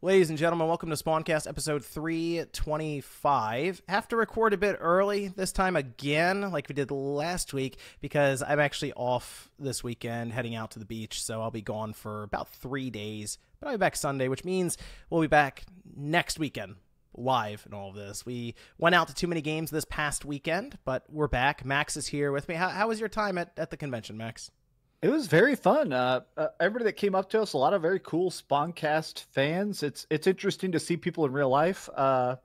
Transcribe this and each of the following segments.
Ladies and gentlemen, welcome to Spawncast episode 325. Have to record a bit early this time again, like we did last week, because I'm actually off this weekend heading out to the beach, so I'll be gone for about 3 days. But I'll be back Sunday, which means we'll be back next weekend, live and all of this. We went out to too many games this past weekend, but we're back. Max is here with me. How was your time at the convention, Max? It was very fun. Everybody that came up to us, a lot of very cool Spawncast fans. It's interesting to see people in real life. I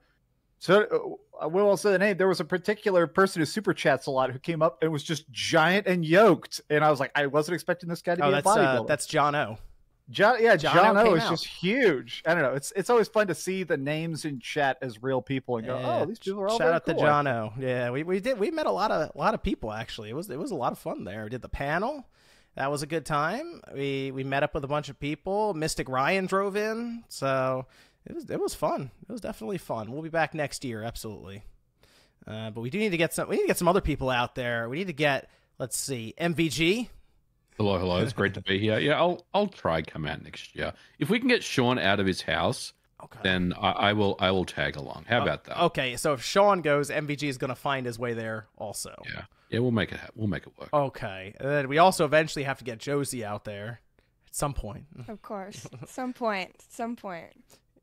will say the name. There was a particular person who super chats a lot who came up and was just giant and yoked, and I was like, I wasn't expecting this guy to be a bodybuilder. That's John O. John O is just huge. I don't know. It's always fun to see the names in chat as real people and go, oh, these people are all shout out cool. to John O. Yeah, we met a lot of people actually. It was a lot of fun there. We did the panel. That was a good time. We met up with a bunch of people. Mystic Ryan drove in, so it was fun. It was definitely fun. We'll be back next year, absolutely. But we need to get some other people out there. We need to get, let's see, MVG. Hello. It's great to be here. Yeah, I'll try come out next year. If we can get Sean out of his house, then I will tag along. How about that? Okay, so if Sean goes, MVG is going to find his way there also. Yeah, we'll make it happen. We'll make it work. Okay, and then we also eventually have to get Josie out there at some point. Of course, some point.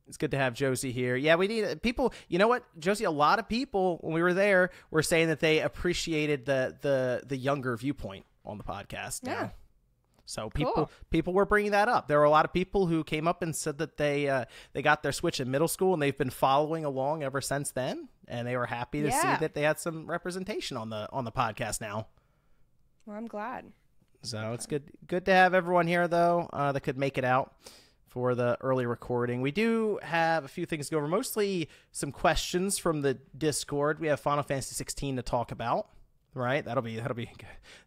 It's good to have Josie here. Yeah, we need people. You know what, Josie? A lot of people when we were there were saying that they appreciated the younger viewpoint on the podcast. Yeah. Now. So Cool. people were bringing that up. There were a lot of people who came up and said that they got their Switch in middle school and they've been following along ever since then, and they were happy to see that they had some representation on the podcast now. Well, I'm glad. So it's good to have everyone here though that could make it out for the early recording. We do have a few things to go over, mostly some questions from the Discord. We have Final Fantasy XVI to talk about. Right, that'll be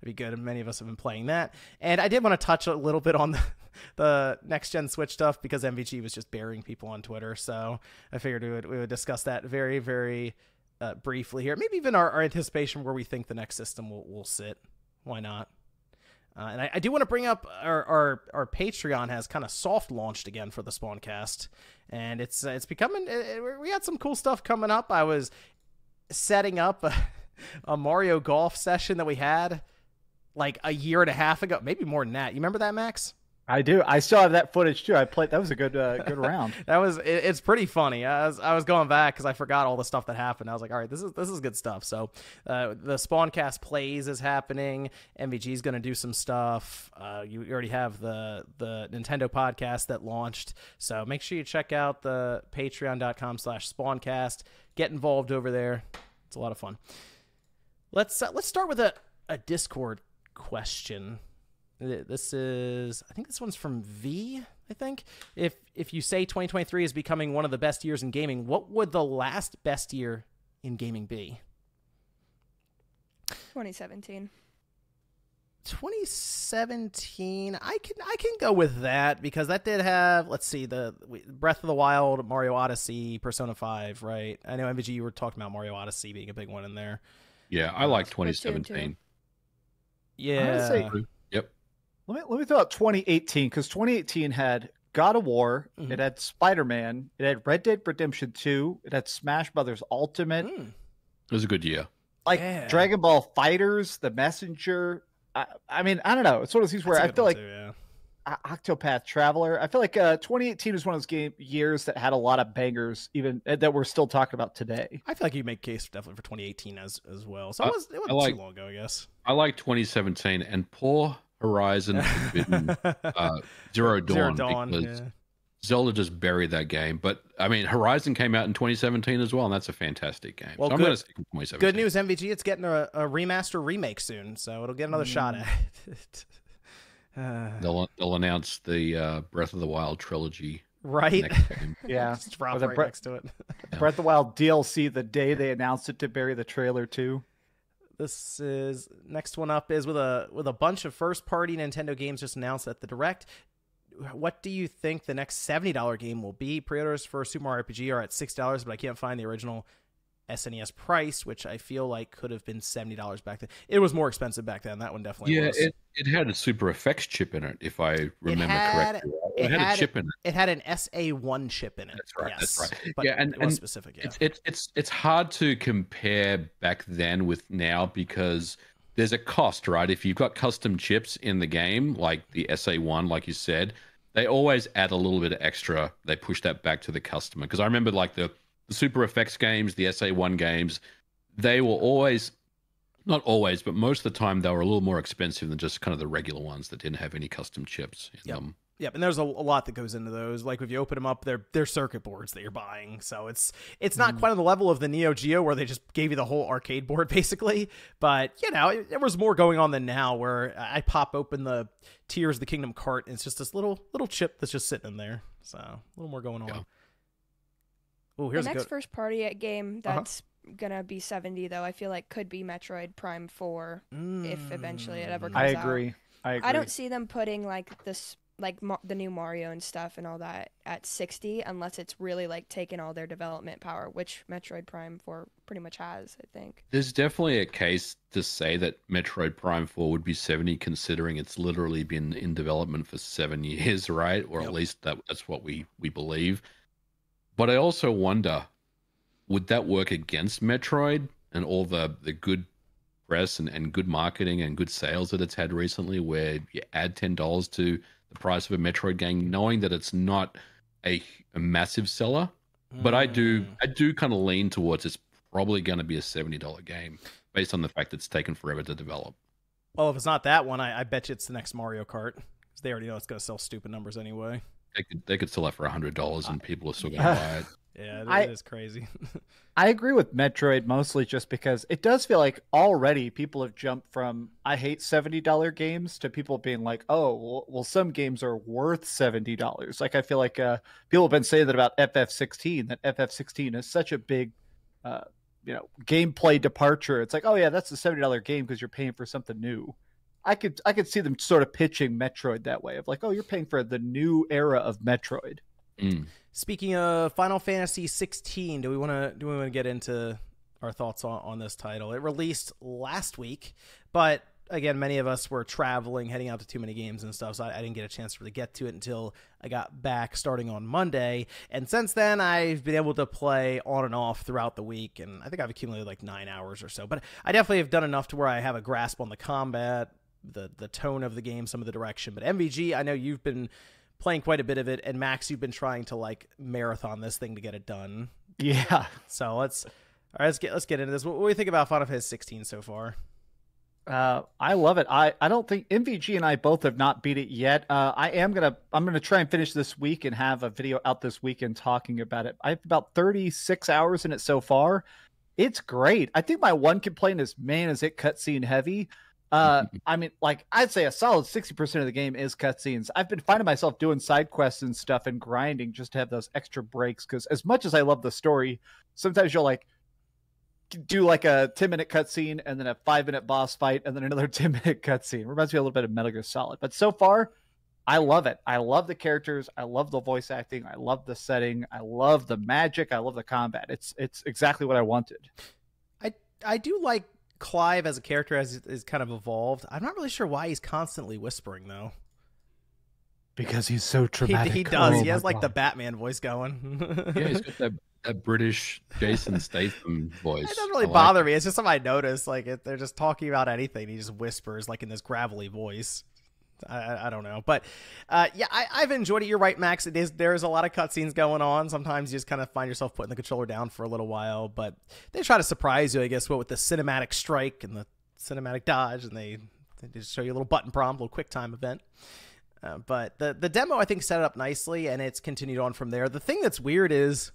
good. And many of us have been playing that. And I did want to touch a little bit on the next gen Switch stuff because MVG was just burying people on Twitter. So I figured we would discuss that very, very briefly here. Maybe even our anticipation where we think the next system will sit. Why not? And I do want to bring up our Patreon has kind of soft launched again for the Spawncast, and it's becoming. We got some cool stuff coming up. I was setting up a Mario Golf session that we had like a year and a half ago, maybe more than that. You remember that, Max? I do. I still have that footage too. I played. That was a good round. It's pretty funny. I was going back because I forgot all the stuff that happened. I was like, all right, this is good stuff. So the Spawncast Plays is happening. MVG is going to do some stuff. You already have the Nintendo podcast that launched. So make sure you check out the patreon.com/Spawncast. Get involved over there. It's a lot of fun. Let's start with a Discord question. I think this one's from V, I think. If you say 2023 is becoming one of the best years in gaming, what would the last best year in gaming be? 2017. 2017, I can go with that because that did have, let's see, the Breath of the Wild, Mario Odyssey, Persona 5, right? I know MVG, you were talking about Mario Odyssey being a big one in there. Yeah, I like 2017. Yeah. Yep. Let me throw out 2018 because 2018 had God of War, Mm-hmm. it had Spider-Man, it had Red Dead Redemption 2, it had Smash Brothers Ultimate, It was a good year. Dragon Ball Fighters, The Messenger. I mean, I don't know. It's one of those things where I feel like Octopath Traveler. I feel like 2018 is one of those years that had a lot of bangers, even that we're still talking about today. I feel like you make case definitely for 2018 as well. So it wasn't too long ago, I guess. I like 2017 and poor Horizon Forbidden Zero Dawn because Zelda just buried that game. But I mean, Horizon came out in 2017 as well, and that's a fantastic game. Well, so I'm going to stick with 2017. Good news, MVG. It's getting a remaster remake soon, so it'll get another shot at it. They'll announce the Breath of the Wild trilogy. Right? Next game. Yeah. Just drop right next to it. Breath of the Wild DLC the day they announced it to bury the trailer too. This is next one up is with a bunch of first party Nintendo games just announced at the Direct. What do you think the next $70 game will be? Pre-orders for Super Mario RPG are at $6, but I can't find the original SNES price, which I feel like could have been $70 back then. It was more expensive back then. That one definitely was. It had a Super Effects chip in it, if I remember correctly. It had a chip in it. It had an SA1 chip in it. That's right. Yes. That's right. But yeah, and it was specific. Yeah. It's hard to compare back then with now because there's a cost, right? If you've got custom chips in the game, like the SA1, like you said, they always add a little bit of extra. They push that back to the customer. Because I remember like the Super Effects games, the SA1 games, they were always, not always, but most of the time they were a little more expensive than just kind of the regular ones that didn't have any custom chips in them. Yep, and there's a lot that goes into those. Like if you open them up, they're circuit boards that you're buying. So it's not quite on the level of the Neo Geo where they just gave you the whole arcade board basically. But there was more going on than now. Where I pop open the Tears of the Kingdom cart, and it's just this little chip that's just sitting in there. So a little more going on. Yeah. Oh, here's the next first party game that's gonna be $70 though. I feel like could be Metroid Prime 4 if eventually it ever comes out. I agree. I don't see them putting like this. Like the new Mario and stuff and all that at $60 unless it's really like taking all their development power, which Metroid Prime 4 pretty much has, I think. There's definitely a case to say that Metroid Prime 4 would be $70 considering it's literally been in development for 7 years, right? Or at least that's what we believe. But I also wonder, would that work against Metroid and all the good press and good marketing and good sales that it's had recently where you add $10 to the price of a Metroid game, knowing that it's not a massive seller, but I do kind of lean towards it's probably going to be a $70 game based on the fact that it's taken forever to develop. Well, if it's not that one, I bet you it's the next Mario Kart because they already know it's going to sell stupid numbers anyway. They could sell it for $100 and people are still going to buy it. Yeah, it is crazy. I agree with Metroid mostly just because it does feel like already people have jumped from I hate $70 games to people being like, oh, well some games are worth $70. Like I feel like people have been saying that about FF16, that FF16 is such a big gameplay departure. It's like, oh yeah, that's a $70 game because you're paying for something new. I could see them sort of pitching Metroid that way of like, oh, you're paying for the new era of Metroid. Speaking of Final Fantasy XVI, do we want to get into our thoughts on this title? It released last week, but again, many of us were traveling, heading out to too many games and stuff, so I didn't get a chance to really get to it until I got back starting on Monday. And since then, I've been able to play on and off throughout the week, and I think I've accumulated like 9 hours or so. But I definitely have done enough to where I have a grasp on the combat, the tone of the game, some of the direction. But MVG, I know you've been playing quite a bit of it, and Max, you've been trying to like marathon this thing to get it done. Yeah. So let's get into this. What do you think about Final Fantasy 16 so far? I love it. I don't think MVG and I both have not beat it yet. I'm gonna try and finish this week and have a video out this weekend talking about it. I have about 36 hours in it so far. It's great. I think my one complaint is, man, is it cutscene heavy? I mean, like I'd say a solid 60% of the game is cutscenes. I've been finding myself doing side quests and stuff and grinding just to have those extra breaks. Because as much as I love the story, sometimes you'll like do like a 10-minute cutscene and then a 5-minute boss fight and then another 10-minute cutscene. Reminds me a little bit of Metal Gear Solid. But so far, I love it. I love the characters. I love the voice acting. I love the setting. I love the magic. I love the combat. It's exactly what I wanted. I do like Clive as a character is kind of evolved. I'm not really sure why he's constantly whispering though. Because he's so dramatic. He does. He has like the Batman voice going. Yeah, he's got that British Jason Statham voice. It doesn't really bother me. It's just something I noticed. Like they're just talking about anything. He just whispers like in this gravelly voice. I don't know, but yeah, I've enjoyed it. You're right, Max. There's a lot of cutscenes going on. Sometimes you just kind of find yourself putting the controller down for a little while, but they try to surprise you, I guess, with the cinematic strike and the cinematic dodge, and they just show you a little button prompt, a little quick time event. But the demo, I think, set it up nicely, and it's continued on from there. The thing that's weird is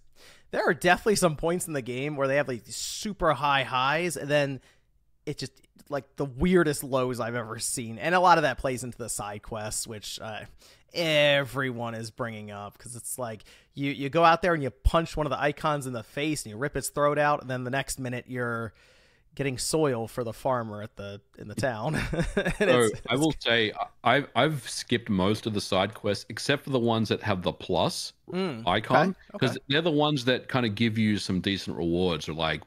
there are definitely some points in the game where they have like these super high highs, and then it just like the weirdest lows I've ever seen. And a lot of that plays into the side quests, which everyone is bringing up, because it's like you go out there and you punch one of the icons in the face and you rip its throat out, and then the next minute you're getting soil for the farmer in the town. So I will say I've skipped most of the side quests except for the ones that have the plus icon, because they're the ones that kind of give you some decent rewards, or like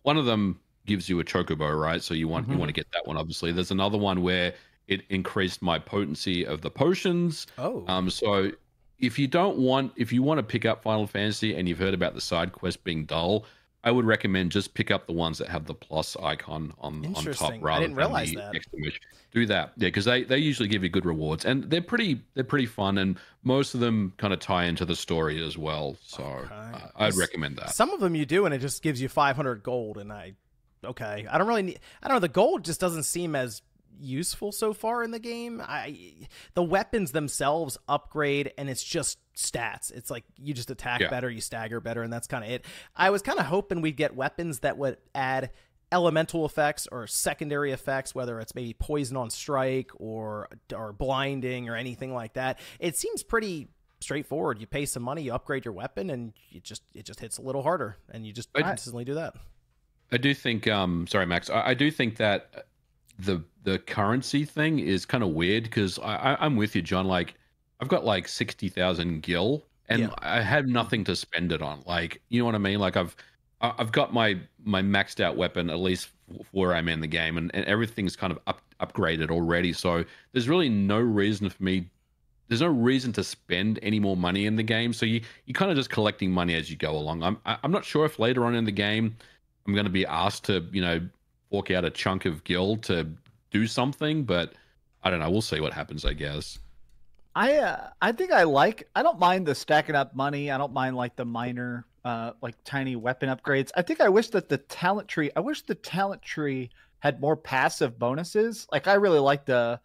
one of them gives you a chocobo, right? So you want to get that one. Obviously, there's another one where it increased my potency of the potions. So if you want to pick up Final Fantasy and you've heard about the side quest being dull, I would recommend just pick up the ones that have the plus icon on top rather than the exclamation. Do that, yeah, because they usually give you good rewards, and they're pretty fun, and most of them kind of tie into the story as well. So I'd recommend that. Some of them you do, and it just gives you 500 gold, and I don't really need. I don't know. The gold just doesn't seem as useful so far in the game. The weapons themselves upgrade, and it's just stats. It's like you just attack better, you stagger better, and that's kind of it. I was kind of hoping we'd get weapons that would add elemental effects or secondary effects, whether it's maybe poison on strike or blinding or anything like that. It seems pretty straightforward. You pay some money, you upgrade your weapon, and it just hits a little harder, and you just consistently do that. I do think sorry Max, I do think that the currency thing is kind of weird, because I'm with you, John. Like, I've got like 60,000 gil, and I have nothing to spend it on. Like, you know what I mean? Like, I've got my maxed out weapon, at least where I'm in the game, and everything's kind of upgraded already. So there's really no reason for me. There's no reason to spend any more money in the game. So you're kind of just collecting money as you go along. I'm not sure if later on in the game I'm going to be asked to, fork out a chunk of gil to do something, but I don't know. We'll see what happens, I guess. I think I don't mind the stacking up money. I don't mind like the minor, like tiny weapon upgrades. I think I wish that the talent tree had more passive bonuses. Like, I really like the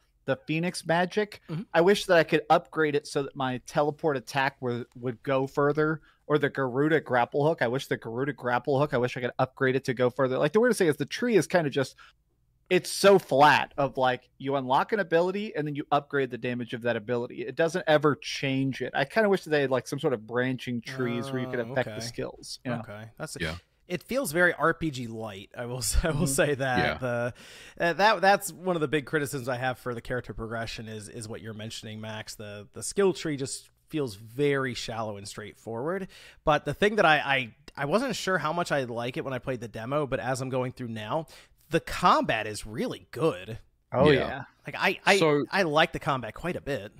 Phoenix magic. I wish that I could upgrade it so that my teleport attack would go further, or the Garuda grapple hook. I wish I could upgrade it to go further. Like, the way to say is the tree is kind of just, it's so flat of like, you unlock an ability and then you upgrade the damage of that ability. It doesn't ever change it. I kind of wish that they had like some sort of branching trees where you could affect the skills. Okay. It feels very RPG light. I will say that. That's one of the big criticisms I have for the character progression is what you're mentioning, Max. The skill tree just feels very shallow and straightforward. But the thing that I wasn't sure how much I like it when I played the demo, but as I'm going through now, the combat is really good. Oh yeah. Like I like the combat quite a bit.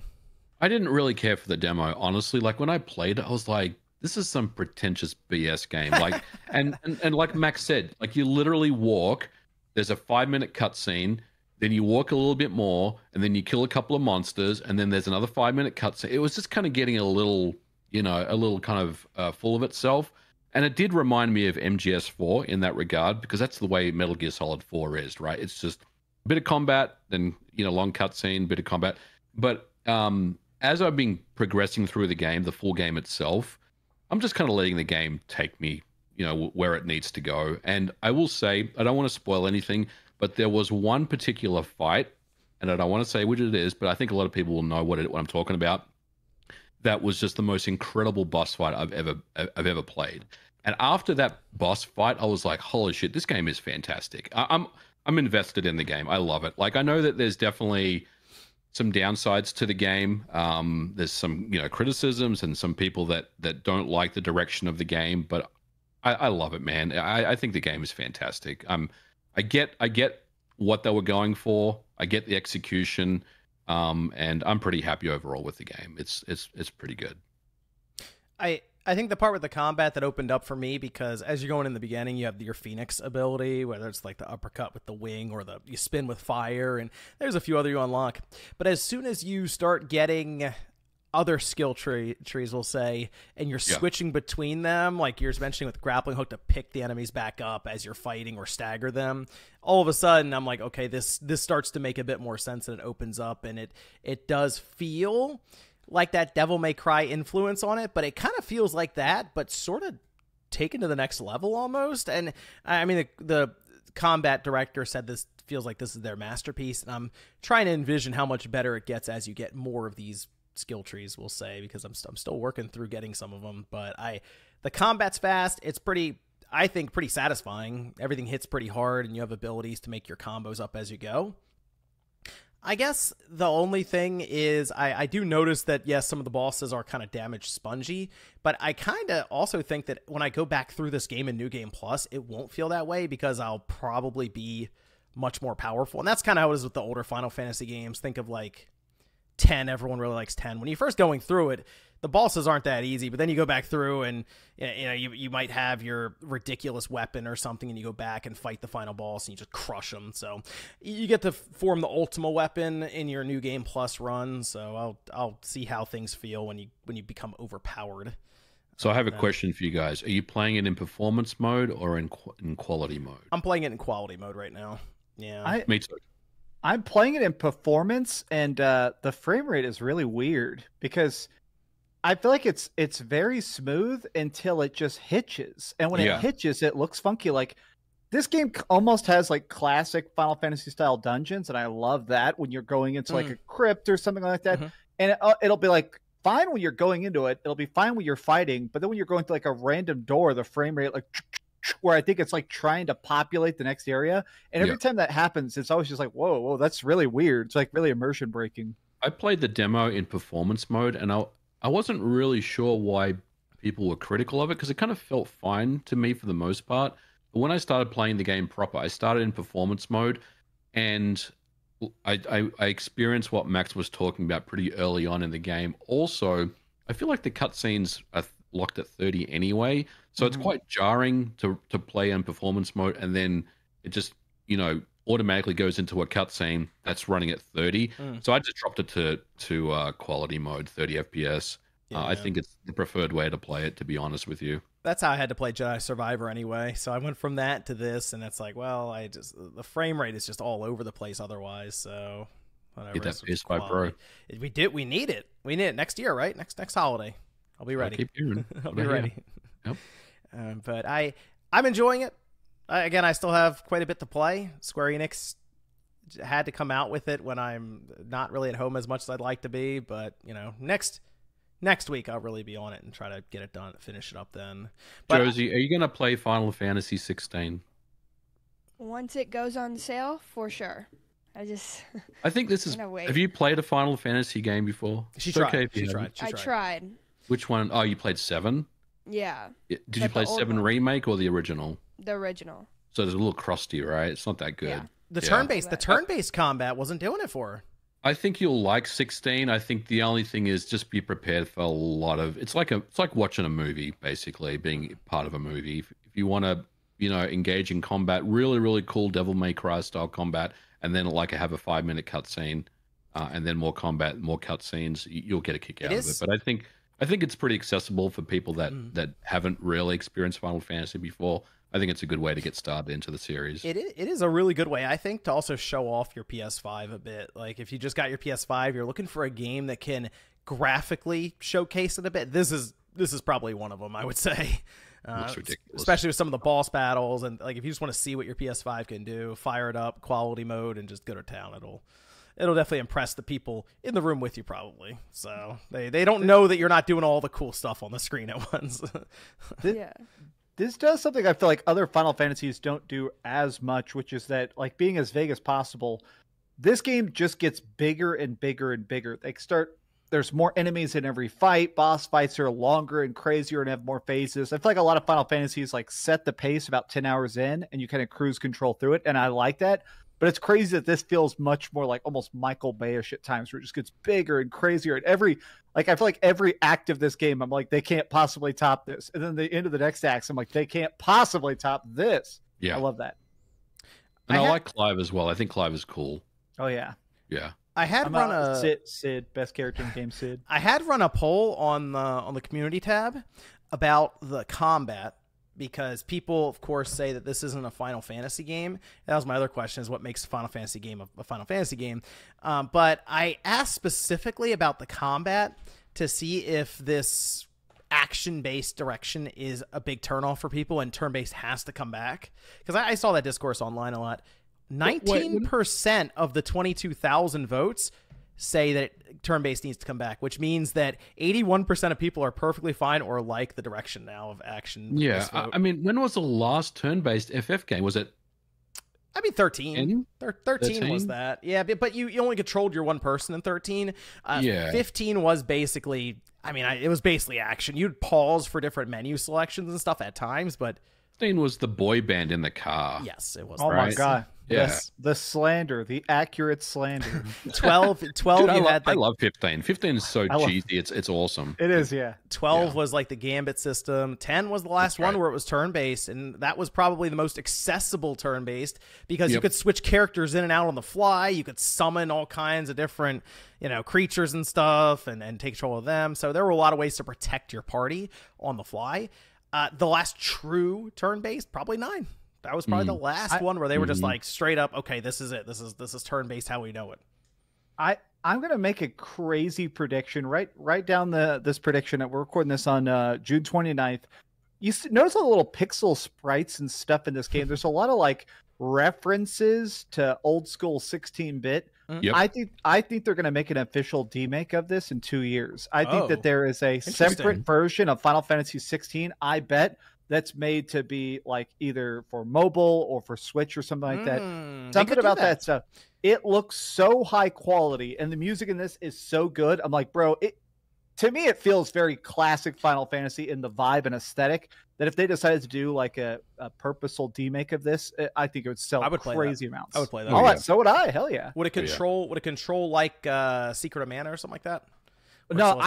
I didn't really care for the demo, honestly. Like, when I played it, I was like, this is some pretentious BS game. Like, and like Max said, like, you literally walk, there's a 5-minute cutscene, then you walk a little bit more, and then you kill a couple of monsters, and then there's another 5-minute cutscene. It was just kind of getting a little kind of full of itself. And it did remind me of MGS4 in that regard, because that's the way Metal Gear Solid 4 is, right? It's just a bit of combat, then, long cutscene, bit of combat. But as I've been progressing through the game, the full game itself, I'm just kind of letting the game take me, where it needs to go. And I will say, I don't want to spoil anything, but there was one particular fight, and I don't want to say which it is, but I think a lot of people will know what I'm talking about. That was just the most incredible boss fight I've ever played. And after that boss fight, I was like, holy shit, this game is fantastic. I'm invested in the game. I love it. Like, I know that there's definitely some downsides to the game. There's some, criticisms and some people that don't like the direction of the game, but I love it, man. I think the game is fantastic. I get what they were going for. I get the execution. And I'm pretty happy overall with the game. It's pretty good. I think the part with the combat that opened up for me, because as you're going in the beginning, you have your Phoenix ability, whether it's like the uppercut with the wing or you spin with fire, and there's a few other you unlock. But as soon as you start getting other skill trees, we'll say, and you're switching between them, like you're mentioning with the grappling hook to pick the enemies back up as you're fighting or stagger them, all of a sudden I'm like, okay, this starts to make a bit more sense, and it opens up, and it does feel like that Devil May Cry influence on it, but it kind of feels like that, but sort of taken to the next level almost. And I mean, the combat director said this feels like this is their masterpiece, and I'm trying to envision how much better it gets as you get more of these skill trees, we'll say, because I'm still working through getting some of them. But the combat's fast. It's I think pretty satisfying. Everything hits pretty hard, and you have abilities to make your combos up as you go. I guess the only thing is I do notice that, yes, some of the bosses are kind of damage spongy, but I kind of also think that when I go back through this game in New Game Plus, it won't feel that way because I'll probably be much more powerful. And that's kind of how it is with the older Final Fantasy games. Think of like 10. Everyone really likes 10. When you're first going through it, the bosses aren't that easy, but then you go back through and you might have your ridiculous weapon or something, and you go back and fight the final boss and you just crush them. So you get to form the Ultima weapon in your New Game Plus run. So I'll see how things feel when you become overpowered. So I have a question for you guys. Are you playing it in performance mode or in quality mode? I'm playing it in quality mode right now. Yeah, me too. I'm playing it in performance, and the frame rate is really weird because I feel like it's very smooth until it just hitches, and when it hitches, it looks funky. Like this game almost has like classic Final Fantasy style dungeons, and I love that when you're going into like a crypt or something like that, and it'll be like fine when you're going into it, it'll be fine when you're fighting, but then when you're going to like a random door, the frame rate like where I think it's like trying to populate the next area, and every time that happens, it's always just like whoa, that's really weird. It's like really immersion breaking. I played the demo in performance mode, and I wasn't really sure why people were critical of it because it kind of felt fine to me for the most part. But when I started playing the game proper, I started in performance mode, and I experienced what Max was talking about pretty early on in the game. Also, I feel like the cutscenes are locked at 30 anyway, so it's quite jarring to play in performance mode, and then it just, automatically goes into a cutscene that's running at 30. So I just dropped it to quality mode, 30 FPS. I think it's the preferred way to play it, to be honest with you. That's how I had to play Jedi Survivor anyway. So I went from that to this, and it's like, well, the frame rate is just all over the place otherwise. So whatever. Get that PS5 Pro. We need it. We need it next year, right? Next holiday. I'll be ready. I'll keep hearing. I'll be ready. Yep. But I'm enjoying it. Again, I still have quite a bit to play. Square Enix had to come out with it when I'm not really at home as much as I'd like to be, but next week I'll really be on it and try to get it done, finish it up then. But Josie, are you going to play Final Fantasy XVI? Once it goes on sale, for sure. I think this is. Have you played a Final Fantasy game before? She tried. I tried. Which one? Oh, you played 7? Yeah. Did you play 7 remake or the original? The original. So it's a little crusty, right? It's not that good. Yeah. The turn-based combat wasn't doing it for her. I think you'll like 16. I think the only thing is just be prepared for a lot of. It's like watching a movie, basically, being part of a movie. If you want to, engage in combat, really, really cool Devil May Cry style combat, and then have a 5-minute cutscene, and then more combat, more cutscenes, you'll get a kick out of it. But I think it's pretty accessible for people that haven't really experienced Final Fantasy before. I think it's a good way to get started into the series. It is a really good way, I think, to also show off your PS5 a bit. Like, if you just got your PS5, you're looking for a game that can graphically showcase it a bit. This is probably one of them, I would say. Looks ridiculous. Especially with some of the boss battles, and like if you just want to see what your PS5 can do, fire it up, quality mode, and just go to town. It'll definitely impress the people in the room with you, probably. So they don't know that you're not doing all the cool stuff on the screen at once. This does something I feel like other Final Fantasies don't do as much, which is that, like, being as vague as possible, this game just gets bigger and bigger and bigger. There's more enemies in every fight. Boss fights are longer and crazier and have more phases. I feel like a lot of Final Fantasies set the pace about 10 hours in, and you kind of cruise control through it, and I like that. But it's crazy that this feels much more like almost Michael Bay-ish at times, where it just gets bigger and crazier. And I feel like every act of this game, I'm like, they can't possibly top this. And then the end of the next act, I'm like, they can't possibly top this. Yeah. I love that. And I like Clive as well. I think Clive is cool. Oh, yeah. Yeah. I had run a Sid, best character in the game, Sid. I had run a poll on the community tab about the combat, because people, of course, say that this isn't a Final Fantasy game. That was my other question, is what makes a Final Fantasy game a Final Fantasy game. But I asked specifically about the combat to see if this action-based direction is a big turnoff for people and turn-based has to come back. Because I saw that discourse online a lot. 19% of the 22,000 votes say that turn-based needs to come back, which means that 81% of people are perfectly fine or like the direction now of action. Yeah, I mean, when was the last turn-based FF game? Was it I mean, 13 13 was that. Yeah, but you only controlled your one person in 13. Yeah. 15 was basically, I mean, it was basically action. You'd pause for different menu selections and stuff at times, but 15 was the boy band in the car. yes, it was. Oh my God. Yeah. The slander, the accurate slander. 12 Dude, you had I love 15. 15 is so cheesy. It's awesome. It is, yeah. 12 was like the gambit system. 10 was the last one where it was turn-based, and that was probably the most accessible turn-based because you could switch characters in and out on the fly. You could summon all kinds of different, creatures and stuff and take control of them. So there were a lot of ways to protect your party on the fly. The last true turn-based, probably 9. That was probably the last one where they were just like straight up, okay, this is it. This is turn-based how we know it. I'm gonna make a crazy prediction. Write down this prediction. We're recording this on June 29th. You notice all the little pixel sprites and stuff in this game. There's a lot of like references to old school 16-bit. Yep. I think they're gonna make an official demake of this in 2 years. I think that there is a separate version of Final Fantasy 16. I bet that's made to be like either for mobile or for Switch or something like that. Something about that stuff. It looks so high quality, and the music in this is so good. I'm like, bro, to me, it feels very classic Final Fantasy in the vibe and aesthetic. That if they decided to do like a purposeful demake of this, I think it would sell crazy amounts. I would play that. Oh, yeah. So would I. Hell yeah. Would it control like Secret of Mana or something like that? No,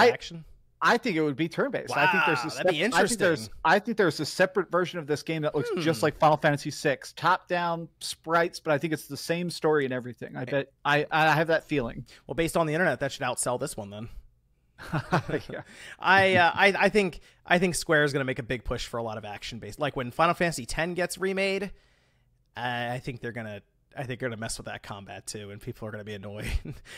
I think it would be turn-based. Wow, I think that'd be interesting. I think there's a separate version of this game that looks just like Final Fantasy VI, top-down sprites, but I think it's the same story and everything. I bet I have that feeling. Well, based on the internet, that should outsell this one then. Yeah. I think Square is going to make a big push for a lot of action-based. Like when Final Fantasy X gets remade, I think they're gonna mess with that combat too, and people are gonna be annoyed.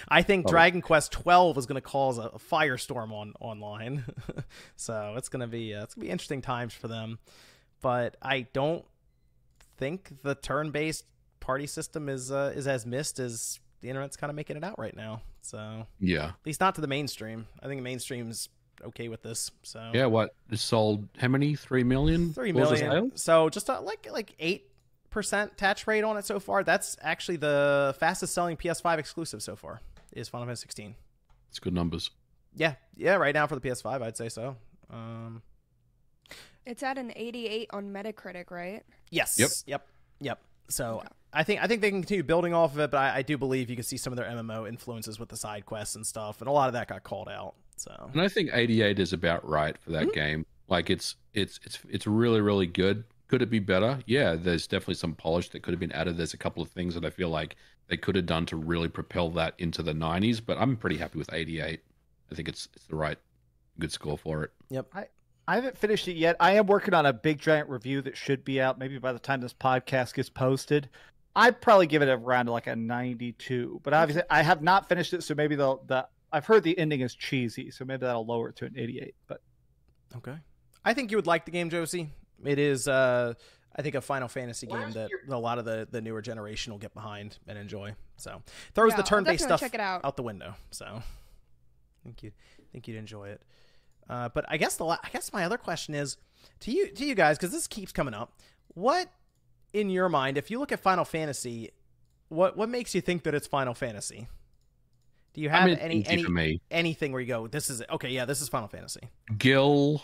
I think Dragon Quest 12 is gonna cause a firestorm online, so it's gonna be interesting times for them. But I don't think the turn-based party system is as missed as the internet's kind of making it out right now. So yeah, at least not to the mainstream. I think the mainstream's okay with this. So yeah, what it sold? How many? 3 million. 3 million. So just like 8% attach rate on it so far. That's actually the fastest selling PS5 exclusive so far is Final Fantasy 16. It's good numbers. Yeah, right now for the PS5, I'd say so. It's at an 88 on Metacritic, right? Yes. Yep. So okay. I think they can continue building off of it, but I do believe you can see some of their MMO influences with the side quests and stuff, and a lot of that got called out. So, and I think 88 is about right for that game. Like it's really, really good. Could it be better? Yeah, there's definitely some polish that could have been added. There's a couple of things that I feel like they could have done to really propel that into the 90s, but I'm pretty happy with 88. I think it's the right good score for it. Yep. I haven't finished it yet. I am working on a big giant review that should be out maybe by the time this podcast gets posted. I'd probably give it around like a 92, but obviously I have not finished it, so maybe I've heard the ending is cheesy, so maybe that'll lower it to an 88. But okay, I think you would like the game, Josie. It is, I think, a Final Fantasy game that a lot of the newer generation will get behind and enjoy. So throws the turn-based stuff out the window. So I think you'd enjoy it. But I guess my other question is to you guys, because this keeps coming up. What in your mind, if you look at Final Fantasy, what makes you think that it's Final Fantasy? Do you have anything where you go, this is okay? Yeah, this is Final Fantasy. Gil,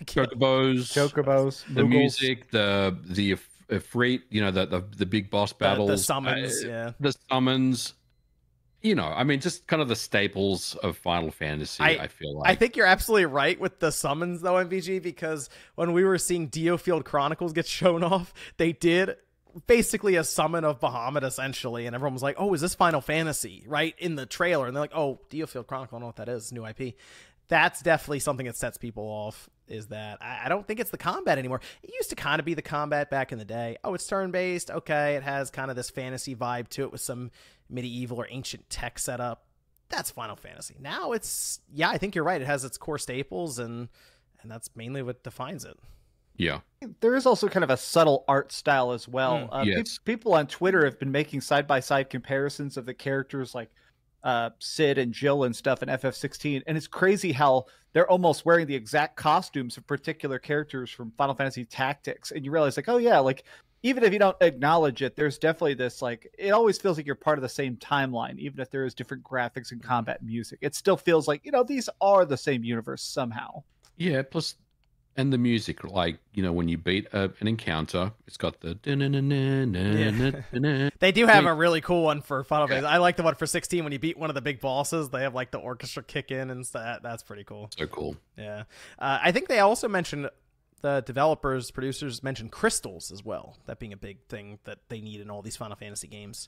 chocobos, the Moogles. Music, the Ifrit, the big boss battles, the summons, the summons. Just kind of the staples of Final Fantasy. I feel like. I think you're absolutely right with the summons, though, MVG, because when we were seeing Diofield Chronicles get shown off, they did basically a summon of Bahamut, essentially, and everyone was like, oh, is this Final Fantasy, right, in the trailer? And they're like, oh, Diofield Chronicle, I don't know what that is, new IP. That's definitely something that sets people off, is that I don't think it's the combat anymore. It used to kind of be the combat back in the day. Oh, it's turn-based. Okay, it has kind of this fantasy vibe to it with some medieval or ancient tech setup. That's Final Fantasy. Now it's, I think you're right. It has its core staples, and that's mainly what defines it. Yeah. There is also kind of a subtle art style as well. Yes. People on Twitter have been making side-by-side comparisons of the characters like Sid and Jill and stuff in FF16, and it's crazy how they're almost wearing the exact costumes of particular characters from Final Fantasy Tactics, and you realize like, oh yeah, like even if you don't acknowledge it, there's definitely this, like, it always feels like you're part of the same timeline, even if there is different graphics and combat music. It still feels like, these are the same universe somehow. Yeah, plus, and the music, like, when you beat an encounter, it's got the... They do have a really cool one for Final Fantasy. I like the one for 16 when you beat one of the big bosses. They have, like, the orchestra kick in and stuff. That's pretty cool. So cool. Yeah. I think they also mentioned... The producers mentioned crystals as well. That being a big thing that they need in all these Final Fantasy games.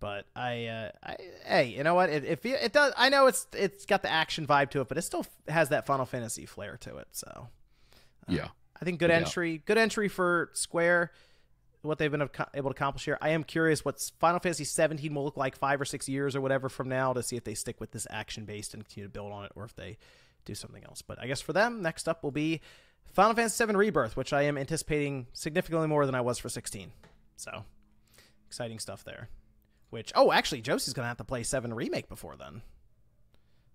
But hey, you know what? It does. I know it's got the action vibe to it, but it still has that Final Fantasy flair to it. So yeah, I think good entry for Square. What they've been able to accomplish here. I am curious what Final Fantasy 17 will look like 5 or 6 years or whatever from now, to see if they stick with this action based and continue to build on it, or if they do something else. But I guess for them, next up will be Final Fantasy VII Rebirth, which I am anticipating significantly more than I was for 16. So, exciting stuff there. Actually, Josie's going to have to play 7 Remake before then.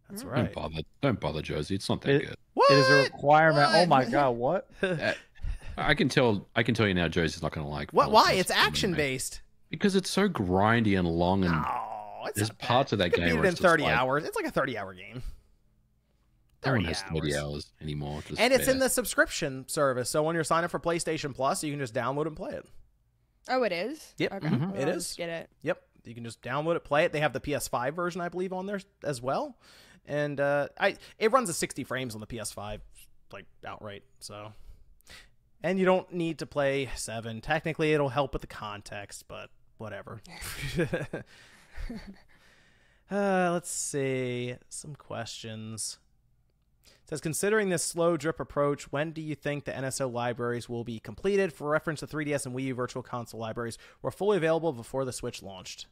That's right. Don't bother, Josie. It's not that good. What? It is a requirement. What? Oh my god, what? I can tell you now, Josie's not going to like. What? Why? It's action-based. Because it's so grindy and long, and there's parts of that game where it's in 30 hours. It's like a 30-hour game. No one has 30 hours anymore. And it's in the subscription service. So when you're signing up for PlayStation Plus, you can just download and play it. Oh, it is? Yep. Okay. Mm-hmm. It is. Get it. Yep. You can just download it, play it. They have the PS5 version, I believe, on there as well. And it runs at 60 frames on the PS5, like outright. So, and you don't need to play 7. Technically, it'll help with the context, but whatever. Let's see. Some questions. It says, considering this slow drip approach, when do you think the NSO libraries will be completed? For reference, the 3DS and Wii U Virtual Console libraries were fully available before the Switch launched.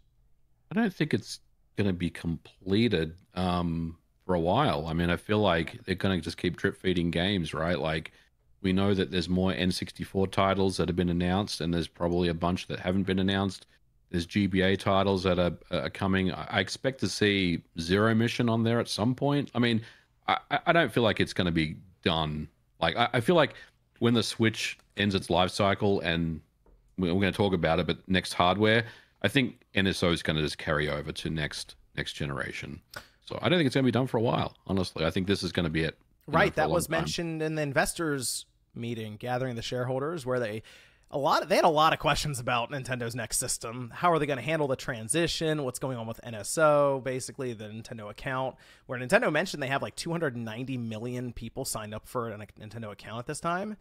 I don't think it's going to be completed for a while. I mean, I feel like they're going to just keep drip feeding games, right? Like, we know that there's more N64 titles that have been announced, and there's probably a bunch that haven't been announced. There's GBA titles that are coming. I expect to see Zero Mission on there at some point. I mean, I don't feel like it's going to be done. Like, I feel like when the Switch ends its life cycle, and we're going to talk about it, but next hardware, I think NSO is going to just carry over to next generation. So I don't think it's going to be done for a while, honestly. I think this is going to be it. Right. That was mentioned in the investors meeting, gathering the shareholders, where they had a lot of questions about Nintendo's next system. How are they going to handle the transition? What's going on with NSO? Basically, the Nintendo account, where Nintendo mentioned they have like 290 million people signed up for a Nintendo account at this time.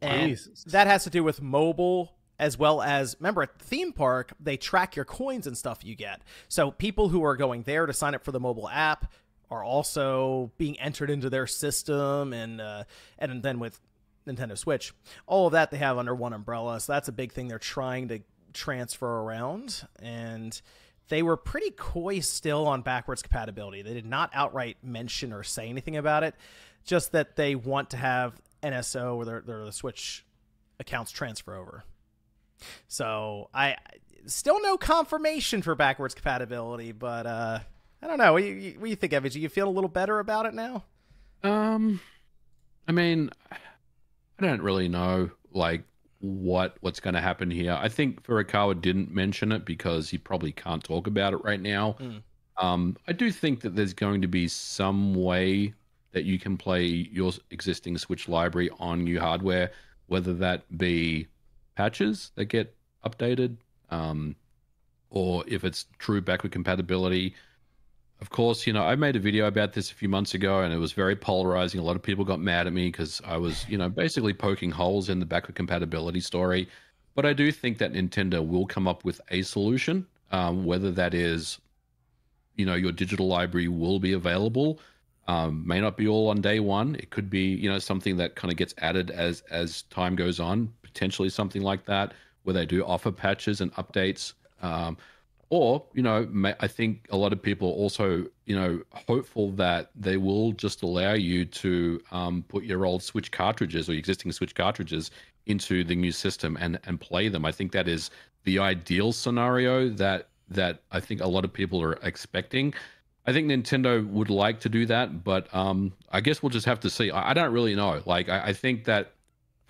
And that has to do with mobile, as well as, remember, at the theme park, they track your coins and stuff you get. So people who are going there to sign up for the mobile app are also being entered into their system, and then with Nintendo Switch, all of that they have under one umbrella. So that's a big thing they're trying to transfer around. And they were pretty coy still on backwards compatibility. They did not outright mention or say anything about it, just that they want to have NSO or the Switch accounts transfer over. So I still no confirmation for backwards compatibility, but I don't know. What do you think, Evie? Do you feel a little better about it now? I mean, I don't really know, like, what's going to happen here. I think Furukawa didn't mention it because he probably can't talk about it right now. I do think that there's going to be some way that you can play your existing Switch library on new hardware, whether that be patches that get updated, or if it's true backward compatibility. Of course, I made a video about this a few months ago, and it was very polarizing. A lot of people got mad at me because I was, basically poking holes in the backward compatibility story. But I do think that Nintendo will come up with a solution, whether that is, your digital library will be available. May not be all on day one. It could be, something that kind of gets added as time goes on, potentially something like that, where they do offer patches and updates. Or, I think a lot of people are also, hopeful that they will just allow you to put your old Switch cartridges or existing Switch cartridges into the new system and play them. I think that is the ideal scenario that I think a lot of people are expecting. I think Nintendo would like to do that, but I guess we'll just have to see. I don't really know. Like, I think that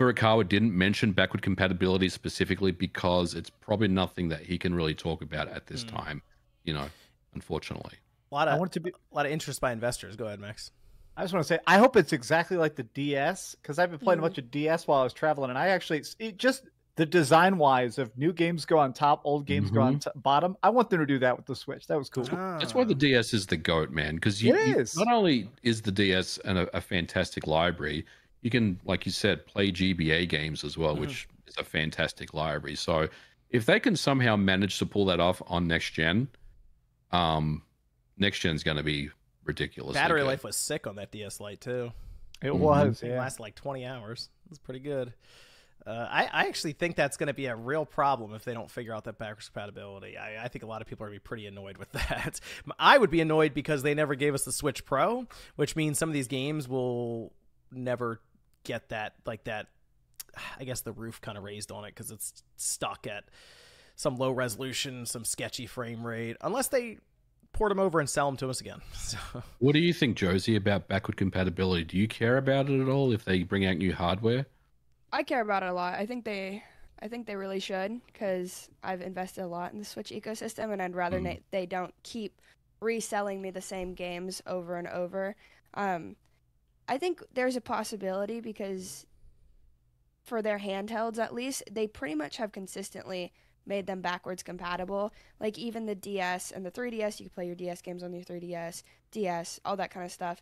Furukawa didn't mention backward compatibility specifically because it's probably nothing that he can really talk about at this time, unfortunately. A lot of interest by investors. Go ahead, Max. I just want to say, I hope it's exactly like the DS, because I've been playing a bunch of DS while I was traveling, and I actually, just the design-wise of new games go on top, old games go on bottom. I want them to do that with the Switch. That was cool. That's why the DS is the GOAT, man, because not only is the DS a fantastic library, you can, like you said, play GBA games as well, which is a fantastic library. So if they can somehow manage to pull that off on next gen, next gen's going to be ridiculous. Battery life was sick on that DS Lite too. It was. It lasted like 20 hours. It was pretty good. I actually think that's going to be a real problem if they don't figure out that backwards compatibility. I think a lot of people are going to be pretty annoyed with that. I would be annoyed because they never gave us the Switch Pro, which means some of these games will never get that, I guess the roof kind of raised on it because it's stuck at some low resolution, some sketchy frame rate, unless they port them over and sell them to us again. So. What do you think, Josie, about backward compatibility? Do you care about it at all if they bring out new hardware? I care about it a lot. I think they really should, because I've invested a lot in the Switch ecosystem, and I'd rather they don't keep reselling me the same games over and over. I think there's a possibility because for their handhelds, at least, they pretty much have consistently made them backwards compatible. Like even the DS and the 3DS, you can play your DS games on your 3DS, DS, all that kind of stuff.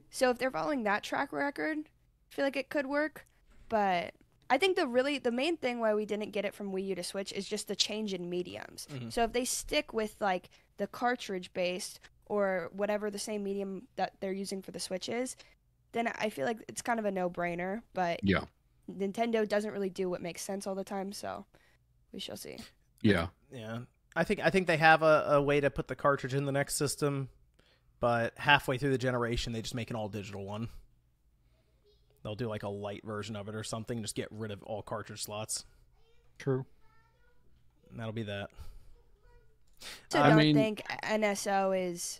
So if they're following that track record, I feel like it could work. But I think the main thing why we didn't get it from Wii U to Switch is just the change in mediums. So if they stick with like the cartridge based or whatever the same medium that they're using for the Switch is, then I feel like it's kind of a no-brainer. But Nintendo doesn't really do what makes sense all the time, so we shall see. Yeah. I think they have a way to put the cartridge in the next system, but halfway through the generation, they just make an all-digital one. They'll do like a light version of it or something, just get rid of all cartridge slots. True. And that'll be that. So I don't think NSO is...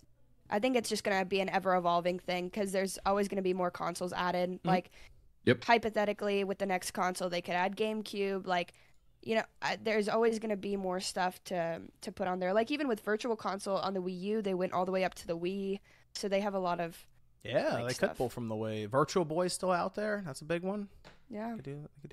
I think it's just going to be an ever-evolving thing, because there's always going to be more consoles added. Like, hypothetically, with the next console, they could add GameCube. Like, there's always going to be more stuff to put on there. Like, even with Virtual Console on the Wii U, they went all the way up to the Wii. So they have a lot of... Yeah, they could pull from the Wii. Virtual Boy's still out there. That's a big one. Yeah.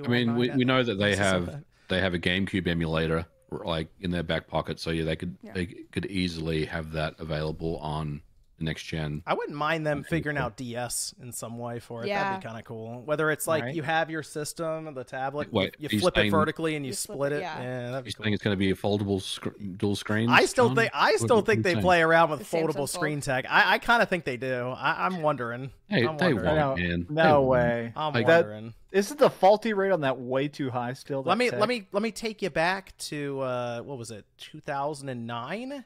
We know that they have a GameCube emulator like in their back pocket, so they could easily have that available on the next gen. I wouldn't mind them figuring out DS in some way for it. That'd be kind of cool. Whether it's like you have your system, the tablet, you flip it vertically and you split it. Yeah, that'd be cool. Think it's going to be a foldable dual screen? I still think they play around with foldable screen tech. I kind of think they do. I'm wondering. They won't, man. No way. I'm wondering. Isn't the faulty rate on that way too high still? Let me take you back to what was it, 2009?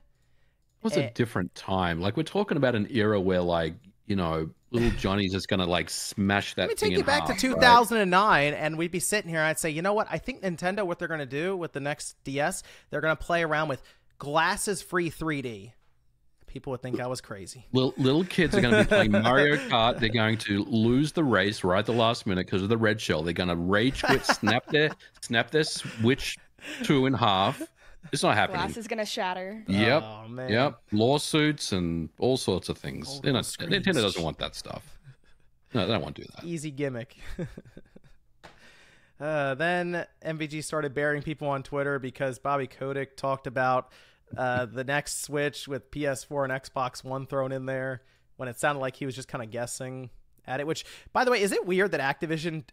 It was a different time. Like, we're talking about an era where, like, little Johnny's just gonna like smash that thing in half. Let me take you back to 2009, and we'd be sitting here, and I'd say, you know what? I think Nintendo, what they're gonna do with the next DS, they're gonna play around with glasses-free 3D. People would think I was crazy. Little kids are going to be playing Mario Kart. They're going to lose the race right at the last minute because of the red shell. They're going to rage quit, snap their Switch 2 in half. It's not happening. Glass is going to shatter. Yep. Oh, man. Yep. Lawsuits and all sorts of things. Nintendo doesn't want that stuff. No, they don't want to do that. Easy gimmick. Then MVG started burying people on Twitter because Bobby Kotick talked about the next Switch with PS4 and Xbox One thrown in there when it sounded like he was just kind of guessing at it. Which, by the way, is it weird that Activision...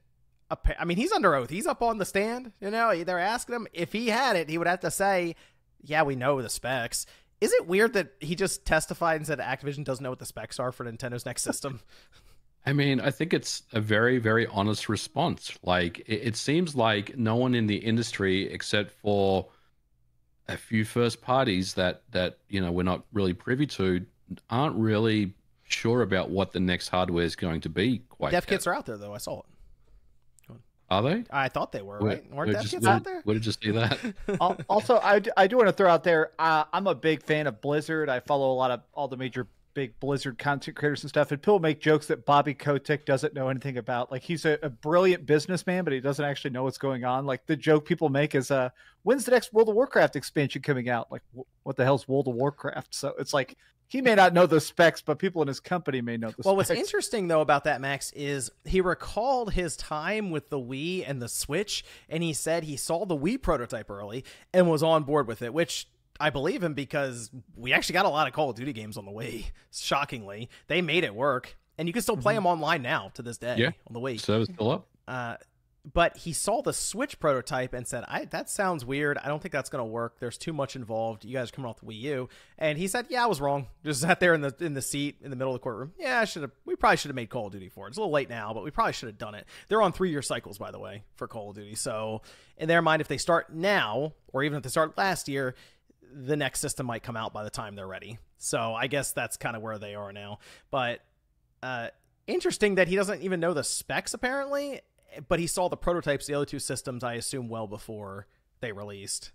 I mean, he's under oath. He's up on the stand. They're asking him if he had it. He would have to say, yeah, we know the specs. Is it weird that he just testified and said Activision doesn't know what the specs are for Nintendo's next system? I mean, I think it's a very, very honest response. Like, it seems like no one in the industry, except for a few first parties that we're not really privy to, aren't really sure about what the next hardware is going to be quite yet. Dev kits are out there, though. I saw it. Are they? I thought they were, right? Weren't dev kits out there? Where did you see that? Also, I do want to throw out there, I'm a big fan of Blizzard. I follow all the major big Blizzard content creators and stuff, and people make jokes that Bobby Kotick doesn't know anything about. Like, he's a brilliant businessman, but he doesn't actually know what's going on. Like, the joke people make is, when's the next World of Warcraft expansion coming out? Like, what the hell's World of Warcraft? So it's like, he may not know the specs, but people in his company may know the specs. Well, what's interesting, though, about that, Max, is he recalled his time with the Wii and the Switch, and he said he saw the Wii prototype early and was on board with it, which I believe him because we actually got a lot of Call of Duty games on the Wii. Shockingly, they made it work, and you can still play them online now to this day on the Wii. So it's still up. But he saw the Switch prototype and said, that sounds weird. I don't think that's going to work. There's too much involved. You guys are coming off the Wii U. And he said, yeah, I was wrong. Just sat there in the seat in the middle of the courtroom. Yeah, we probably should have made Call of Duty for it. It's a little late now, but we probably should have done it. They're on 3-year cycles, by the way, for Call of Duty. So in their mind, if they start now, or even if they start last year, the next system might come out by the time they're ready. So I guess that's kind of where they are now. But interesting that he doesn't even know the specs, apparently. But he saw the prototypes, the other two systems, I assume, well before they released.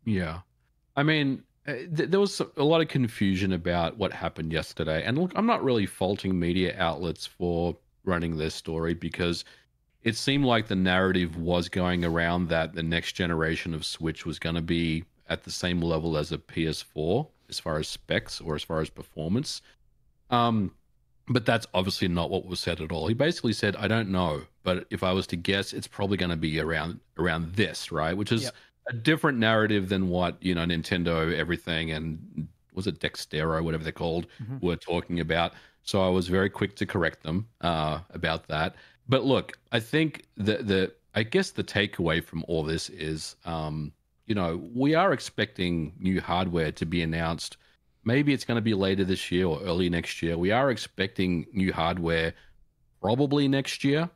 Yeah. I mean, there was a lot of confusion about what happened yesterday. And look, I'm not really faulting media outlets for running this story because it seemed like the narrative was going around that the next generation of Switch was going to be at the same level as a PS4 as far as specs or as far as performance. But that's obviously not what was said at all. He basically said, I don't know, but if I was to guess, it's probably going to be around this, right? Which is a different narrative than what, Nintendo everything and was it Dextero, whatever they're called, were talking about. So I was very quick to correct them about that. But look, I think I guess the takeaway from all this is, we are expecting new hardware to be announced. Maybe it's going to be later this year or early next year. We are expecting new hardware probably next year.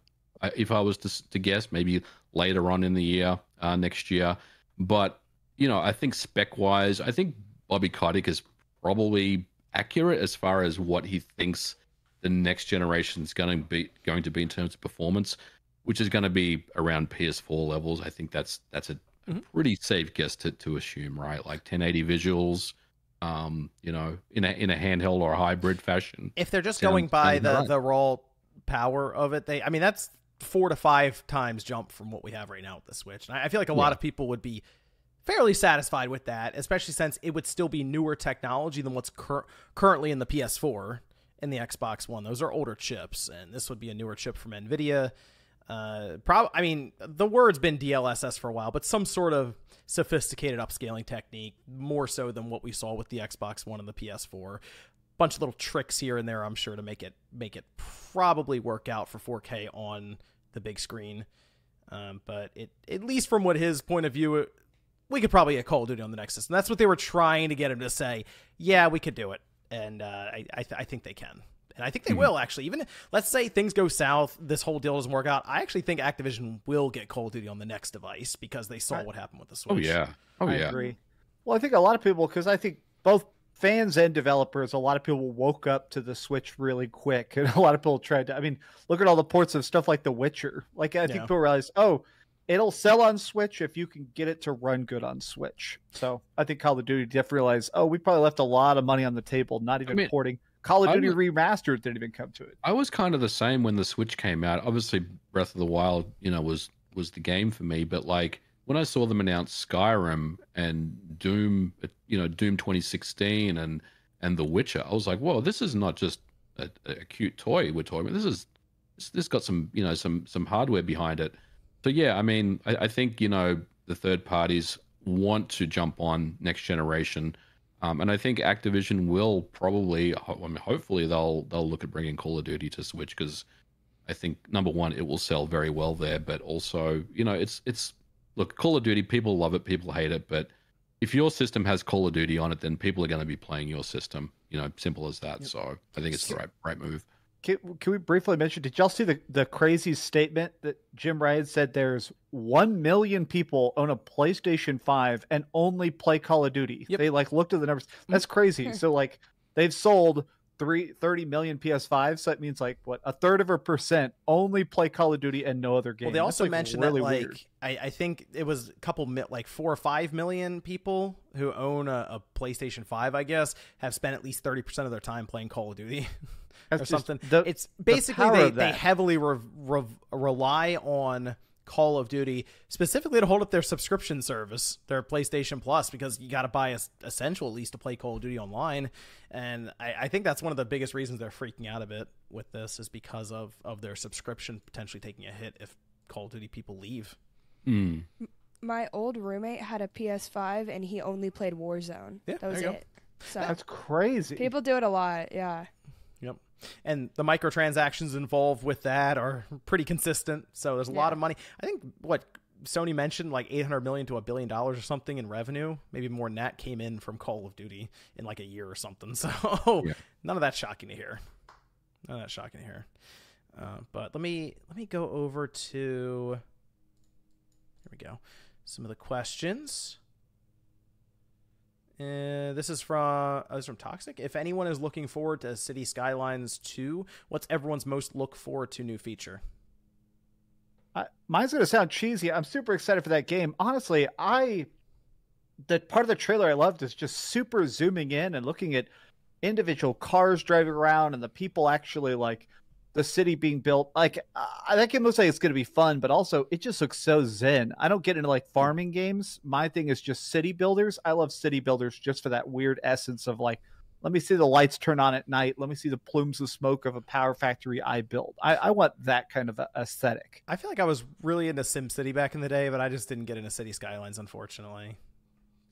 If I was to guess, maybe later on in the year, next year. But, I think spec-wise, I think Bobby Kotick is probably accurate as far as what he thinks the next generation is going to be in terms of performance, which is going to be around PS4 levels. I think that's a pretty safe guess to assume, right? Like 1080 visuals. In a handheld or a hybrid fashion. If they're just going by the raw power of it, that's 4 to 5 times jump from what we have right now with the Switch. And I feel like a lot of people would be fairly satisfied with that, especially since it would still be newer technology than what's currently in the PS4 and the Xbox One. Those are older chips, and this would be a newer chip from NVIDIA. The word's been DLSS for a while, but some sort of sophisticated upscaling technique, more so than what we saw with the Xbox One and the PS4. Bunch of little tricks here and there, I'm sure, to make it probably work out for 4K on the big screen. But at least from what his point of view, we could probably get Call of Duty on the next system. That's what they were trying to get him to say. Yeah, we could do it, and I think they can. And I think they will, actually. Even let's say things go south, this whole deal doesn't work out. I actually think Activision will get Call of Duty on the next device because they saw what happened with the Switch. I agree. Well, I think a lot of people, because I think both fans and developers, a lot of people woke up to the Switch really quick. And a lot of people tried to, look at all the ports of stuff like The Witcher. Like, I think people realize, it'll sell on Switch if you can get it to run good on Switch. So I think Call of Duty definitely realized, we probably left a lot of money on the table, not even porting. Call of Duty Remastered didn't even come to it. I was kind of the same when the Switch came out. Obviously, Breath of the Wild, was the game for me. But like when I saw them announce Skyrim and Doom, Doom 2016 and The Witcher, I was like, whoa, this is not just a cute toy we're talking about. This got some some hardware behind it. So yeah, I think the third parties want to jump on next generation. And I think Activision will probably, hopefully they'll look at bringing Call of Duty to Switch because I think number one, it will sell very well there, but also, it's look, Call of Duty, people love it, people hate it, but if your system has Call of Duty on it, then people are going to be playing your system, simple as that. So I think it's the right move. Can we briefly mention, did y'all see the crazy statement that Jim Ryan said there's 1 million people own a PlayStation 5 and only play Call of Duty? Yep. They looked at the numbers. That's crazy. So they've sold 30 million PS5s. So that means like what, a third of a percent only play Call of Duty and no other game. Well, they also mentioned really that like I think it was a couple like 4 or 5 million people who own a PlayStation 5, I guess, have spent at least 30% of their time playing Call of Duty or something. It's basically they heavily rely on Call of Duty specifically to hold up their subscription service, their PlayStation Plus, because you got to buy Essential at least to play Call of Duty online. And I think that's one of the biggest reasons they're freaking out a bit with this, is because of their subscription potentially taking a hit if Call of Duty people leave. My old roommate had a PS5 and he only played Warzone. Yeah, that was it. So that's crazy. People do it a lot. Yeah. Yep. And the microtransactions involved with that are pretty consistent. So there's a lot of money. I think what Sony mentioned, like $800 million to $1 billion or something in revenue, maybe more than that, came in from Call of Duty in like a year or something. So none of that's shocking to hear. None of that's shocking to hear. But let me go over to, here we go, some of the questions. This is from Toxic. If anyone is looking forward to City Skylines 2, what's everyone's most look forward to new feature? Mine's going to sound cheesy. I'm super excited for that game. Honestly, the part of the trailer I loved is just super zooming in and looking at individual cars driving around and the people actually like the city being built. Like that game looks like it's going to be fun, but also it just looks so zen. I don't get into like farming games. My thing is just city builders. I love city builders just for that weird essence of like, let me see the lights turn on at night. Let me see the plumes of smoke of a power factory I built. I want that kind of aesthetic. I feel like I was really into SimCity back in the day, but I just didn't get into City Skylines, unfortunately.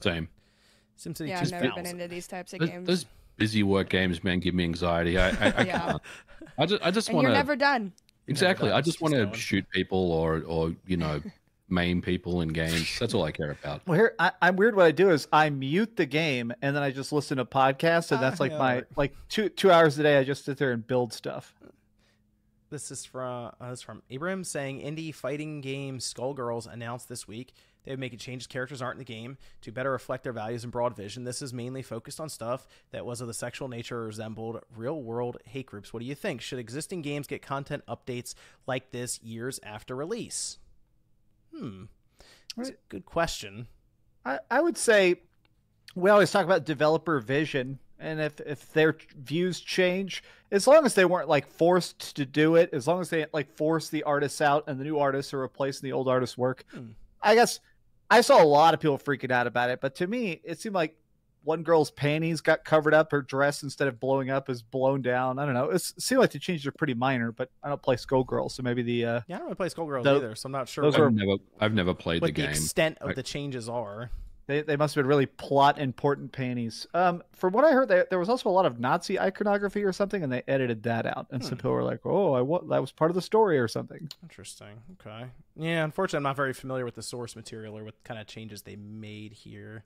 Same. SimCity. Yeah, I've never been into these types of games. Those busy work games, man, give me anxiety. I can't. I just want to. You're never done. Exactly. I just want to shoot people or maim people in games. That's all I care about. Well, here I'm weird. What I do is I mute the game and then I just listen to podcasts, and that's like my like 2 hours a day. I just sit there and build stuff. This is from Ibrahim saying indie fighting game Skullgirls announced this week they would make it changes characters aren't in the game to better reflect their values and broad vision. This is mainly focused on stuff that was of the sexual nature or resembled real-world hate groups. What do you think? Should existing games get content updates like this years after release? That's a good question. I would say we always talk about developer vision, and if their views change, as long as they weren't like forced to do it, as long as they like force the artists out and the new artists are replacing the old artists' work, I guess I saw a lot of people freaking out about it. But to me, it seemed like one girl's panties got covered up, her dress instead of blowing up is blown down. I don't know. It seemed like the changes are pretty minor, but I don't play Skullgirls, so maybe the I don't really play Skullgirls either, so I'm not sure I've never played the game. What the extent of the changes are. They must have been really plot important panties. From what I heard, there was also a lot of Nazi iconography or something, and they edited that out. And some people were like, "Oh, that was part of the story or something." Interesting. Okay. Yeah. Unfortunately, I'm not very familiar with the source material or what kind of changes they made here.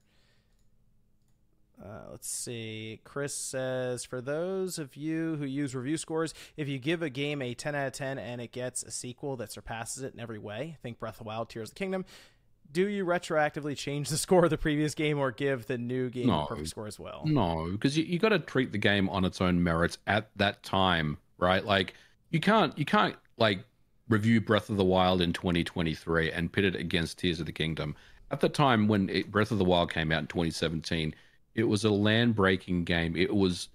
Let's see. Chris says, for those of you who use review scores, if you give a game a 10 out of 10 and it gets a sequel that surpasses it in every way, think Breath of the Wild, Tears of the Kingdom, do you retroactively change the score of the previous game or give the new game a perfect score as well? No, because you got to treat the game on its own merits at that time, right? Like you can't like review Breath of the Wild in 2023 and pit it against Tears of the Kingdom. At the time when Breath of the Wild came out in 2017, it was a land-breaking game. It was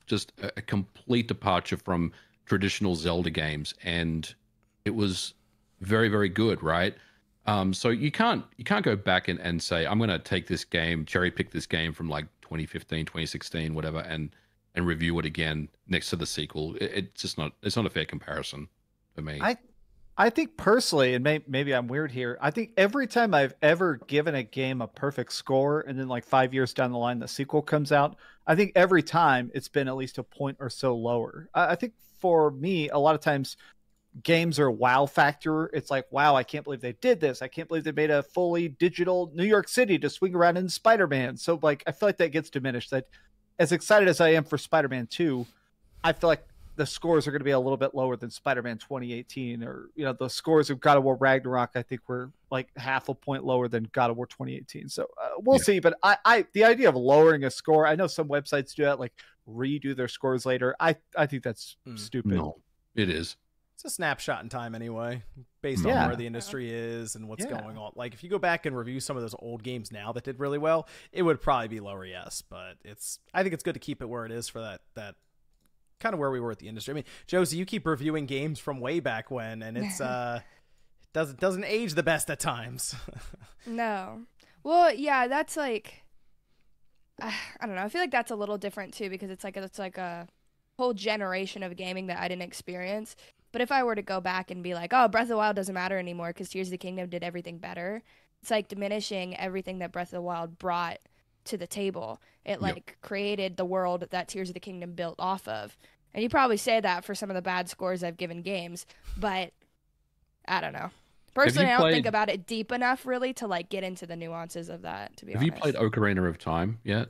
just a complete departure from traditional Zelda games, and it was very, very good, right? So you can't go back and say, I'm going to take this game, cherry pick this game from like 2015, 2016, whatever, and review it again next to the sequel. It's not a fair comparison for me. I think personally, and maybe I'm weird here, I think every time I've ever given a game a perfect score and then like 5 years down the line, the sequel comes out, I think every time it's been at least a point or so lower. I think for me, a lot of times games are wow factor. It's like, wow, I can't believe they did this. I can't believe they made a fully digital New York City to swing around in Spider-Man. So like, I feel like that gets diminished. That as excited as I am for Spider-Man 2, I feel like the scores are going to be a little bit lower than Spider-Man 2018, or the scores of God of War Ragnarok I think were like half a point lower than God of War 2018. So we'll see. But the idea of lowering a score, I know some websites do that, like redo their scores later. I think that's stupid. No, it is. It's a snapshot in time anyway, based on where the industry is and what's going on. Like if you go back and review some of those old games now that did really well, it would probably be lower, yes. But I think it's good to keep it where it is for that kind of where we were at the industry. I mean, Josie, you keep reviewing games from way back when, and it's doesn't age the best at times. No. Well, yeah, that's like I don't know. I feel like that's a little different too, because it's like a whole generation of gaming that I didn't experience. But if I were to go back and be like, oh, Breath of the Wild doesn't matter anymore because Tears of the Kingdom did everything better, it's like diminishing everything that Breath of the Wild brought to the table. It created the world that Tears of the Kingdom built off of. And you probably say that for some of the bad scores I've given games, but I don't know. Personally, I don't think about it deep enough really to like get into the nuances of that, to be honest. Have you played Ocarina of Time yet?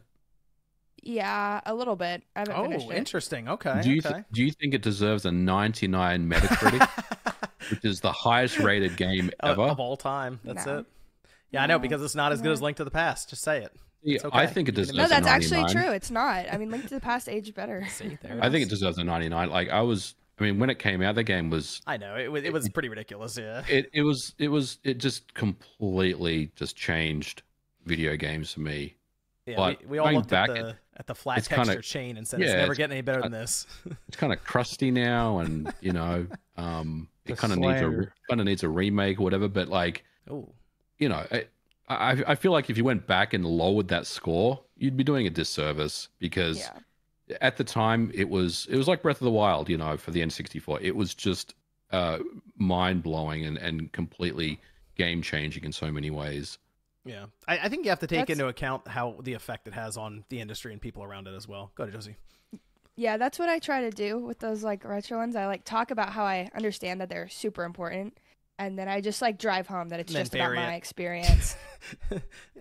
Yeah, a little bit. I haven't finished it. Oh, interesting. Okay. Do you think it deserves a 99 Metacritic, which is the highest rated game ever of all time? That's it. Yeah, I know, because it's not as good as Link to the Past. Just say it. Yeah, okay. I think it deserves. No, that's a 99. actually true. It's not. I mean, Link to the Past aged better. See, there I think it deserves a 99. Like when it came out, the game was. I know it was pretty ridiculous. Yeah. It just completely just changed video games for me. Yeah, we all looked at the flat texture chain and said it's never getting any better than this. It's kind of crusty now, and it kind of needs a remake or whatever. But like, I feel like if you went back and lowered that score, you'd be doing a disservice, because at the time it was like Breath of the Wild, for the N64. It was just mind blowing and completely game changing in so many ways. Yeah, I think you have to take into account how the effect it has on the industry and people around it as well. Go ahead, Josie. Yeah, that's what I try to do with those like retro ones. I like talk about how I understand that they're super important, and then I just like drive home that it's just about my experience.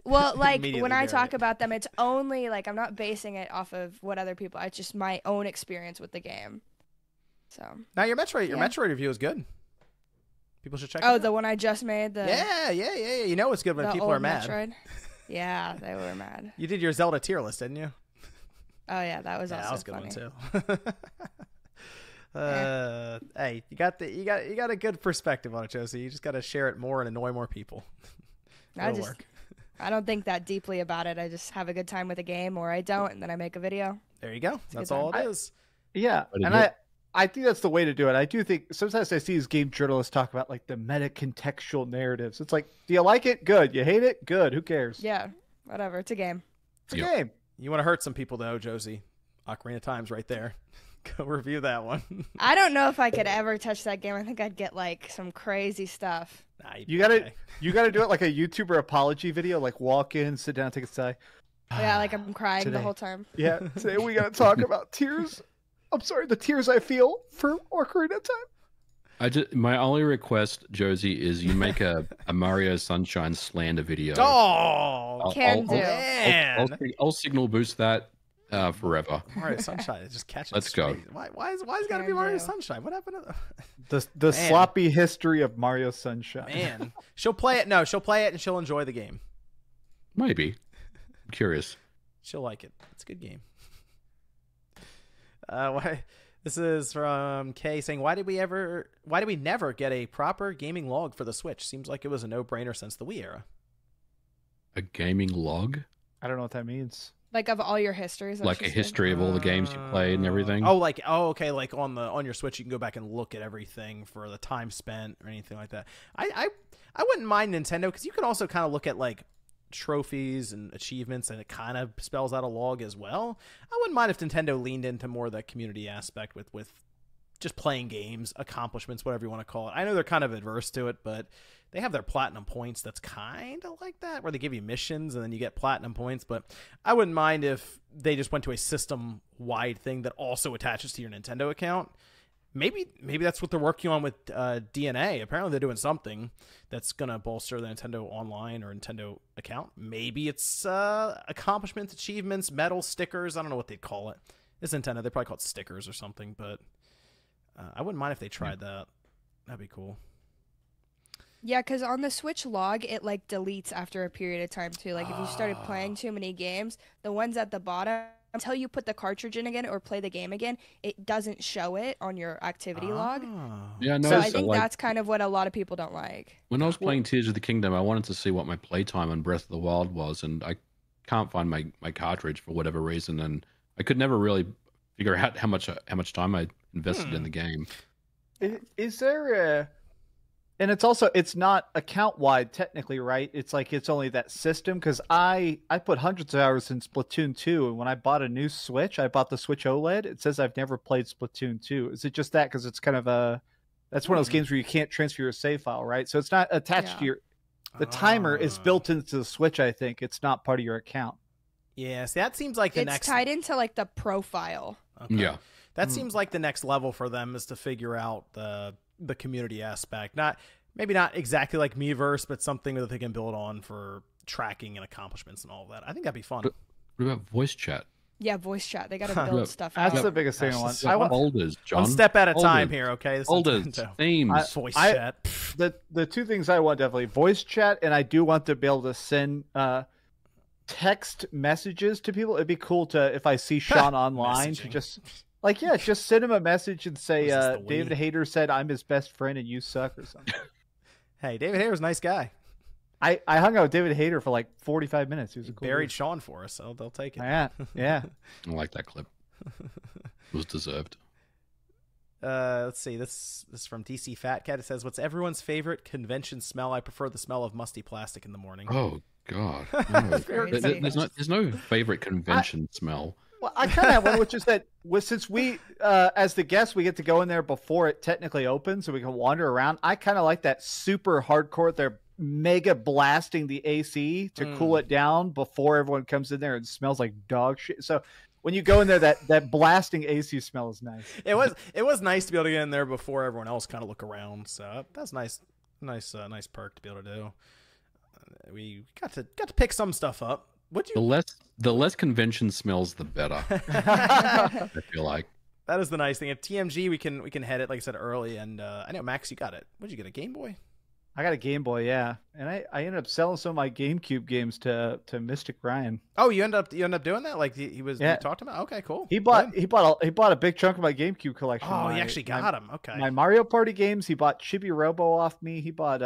Well, like when I talk about them, it's only like I'm not basing it off of what other people. It's just my own experience with the game. So now your Metroid review is good. People should check it out. Oh, the one I just made? Yeah. You know it's good when people are mad. Metroid. Yeah, they were mad. You did your Zelda tier list, didn't you? Oh, yeah, that was also that was a good one, too. Hey, you got a good perspective on it, Josie. You just got to share it more and annoy more people. I don't think that deeply about it. I just have a good time with a game, or I don't, and then I make a video. There you go. That's all it is. Yeah, and I think that's the way to do it. I do think sometimes I see these game journalists talk about like the meta contextual narratives. It's like, do you like it? Good. You hate it? Good. Who cares? Yeah, whatever. It's a game. It's a game. You want to hurt some people though, Josie. Ocarina of Time's right there. Go review that one. I don't know if I could ever touch that game. I think I'd get like some crazy stuff. Nah, you gotta do it like a YouTuber apology video. Like walk in, sit down, take a sigh. Yeah, like I'm crying the whole time. Yeah. Today we gotta talk about tears. I'm sorry, the tears I feel for Ocarina of Time. My only request, Josie, is you make a Mario Sunshine slander video. Oh, I'll signal boost that forever. Mario Sunshine, just catch it. Let's go. Why is it got to be Mario Sunshine? What happened to the sloppy history of Mario Sunshine? Man, she'll play it. No, she'll play it and she'll enjoy the game. Maybe. I'm curious. She'll like it. It's a good game. This is from Kay saying, why did we never get a proper gaming log for the Switch? Seems like it was a no-brainer since the Wii era. A gaming log? I don't know what that means. Like of all your histories? Like a history of all the games you played and everything? Okay. Like on your Switch, you can go back and look at everything for the time spent or anything like that. I wouldn't mind Nintendo, because you can also kind of look at like trophies and achievements, and it kind of spells out a log as well. I wouldn't mind if Nintendo leaned into more of that community aspect with just playing games, accomplishments, whatever you want to call it. I know they're kind of adverse to it, but they have their platinum points that's kind of like that, where they give you missions and then you get platinum points. But I wouldn't mind if they just went to a system-wide thing that also attaches to your Nintendo account. Maybe that's what they're working on with DNA. Apparently they're doing something that's going to bolster the Nintendo Online or Nintendo account. Maybe it's accomplishments, achievements, medals, stickers. I don't know what they'd call it. It's Nintendo. They probably call it stickers or something. But I wouldn't mind if they tried that. That'd be cool. Yeah, because on the Switch log, it like deletes after a period of time too. Like if you started playing too many games, the ones at the bottom, until you put the cartridge in again or play the game again, it doesn't show it on your activity log. Yeah, so I think that's kind of what a lot of people don't like. When I was playing Tears of the Kingdom, I wanted to see what my playtime on Breath of the Wild was, and I can't find my cartridge for whatever reason, and I could never really figure out how much time I invested in the game. Is there a... And it's not account wide technically, right? It's like it's only that system, because I put hundreds of hours in Splatoon 2, and when I bought a new Switch, I bought the Switch OLED. It says I've never played Splatoon 2. Is it just that because it's kind of that's one of those games where you can't transfer your save file, right? So it's not attached to your... The timer is built into the Switch, I think. It's not part of your account. Yes, that seems like it's tied into like the profile. Okay. Yeah. That seems like the next level for them is to figure out the community aspect. Maybe not exactly like Miiverse, but something that they can build on for tracking and accomplishments and all of that. I think that'd be fun. But what about voice chat? Yeah, voice chat. They got to build stuff out. That's the biggest thing I want. Folders, John. One step at a time here, okay? Folders, themes, voice chat. The two things I want, definitely voice chat, and I do want to be able to send text messages to people. It'd be cool to, if I see Sean online, to just... Like, yeah, just send him a message and say, David Hayter said I'm his best friend and you suck or something. Hey, David Hayter's a nice guy. I hung out with David Hayter for like 45 minutes. He was a cool buried dude. Sean for us, so they'll take it. Yeah. I like that clip. It was deserved. Let's see. This is from DC Fat Cat. It says, "What's everyone's favorite convention smell? I prefer the smell of musty plastic in the morning." Oh God, no. There's no favorite convention smell. Well, I kind of have one, which is that since we, as the guests, we get to go in there before it technically opens, so we can wander around. I kind of like that super hardcore. They're mega blasting the AC to cool it down before everyone comes in there and smells like dog shit. So when you go in there, that blasting AC smell is nice. It was nice to be able to get in there before everyone else kind of look around. So that's nice perk to be able to do. We got to pick some stuff up. The less convention smells, the better. I feel like that is the nice thing. At TMG, we can head it, like I said, early. And I know, Max, you got it. What'd you get? A Game Boy? I got a Game Boy, yeah. And I ended up selling some of my GameCube games to Mystic Ryan. Oh, you end up doing that? Like he was you talked about? Okay, cool. He bought a big chunk of my GameCube collection. Oh, he actually got them. Okay. My Mario Party games. He bought Chibi Robo off me. He bought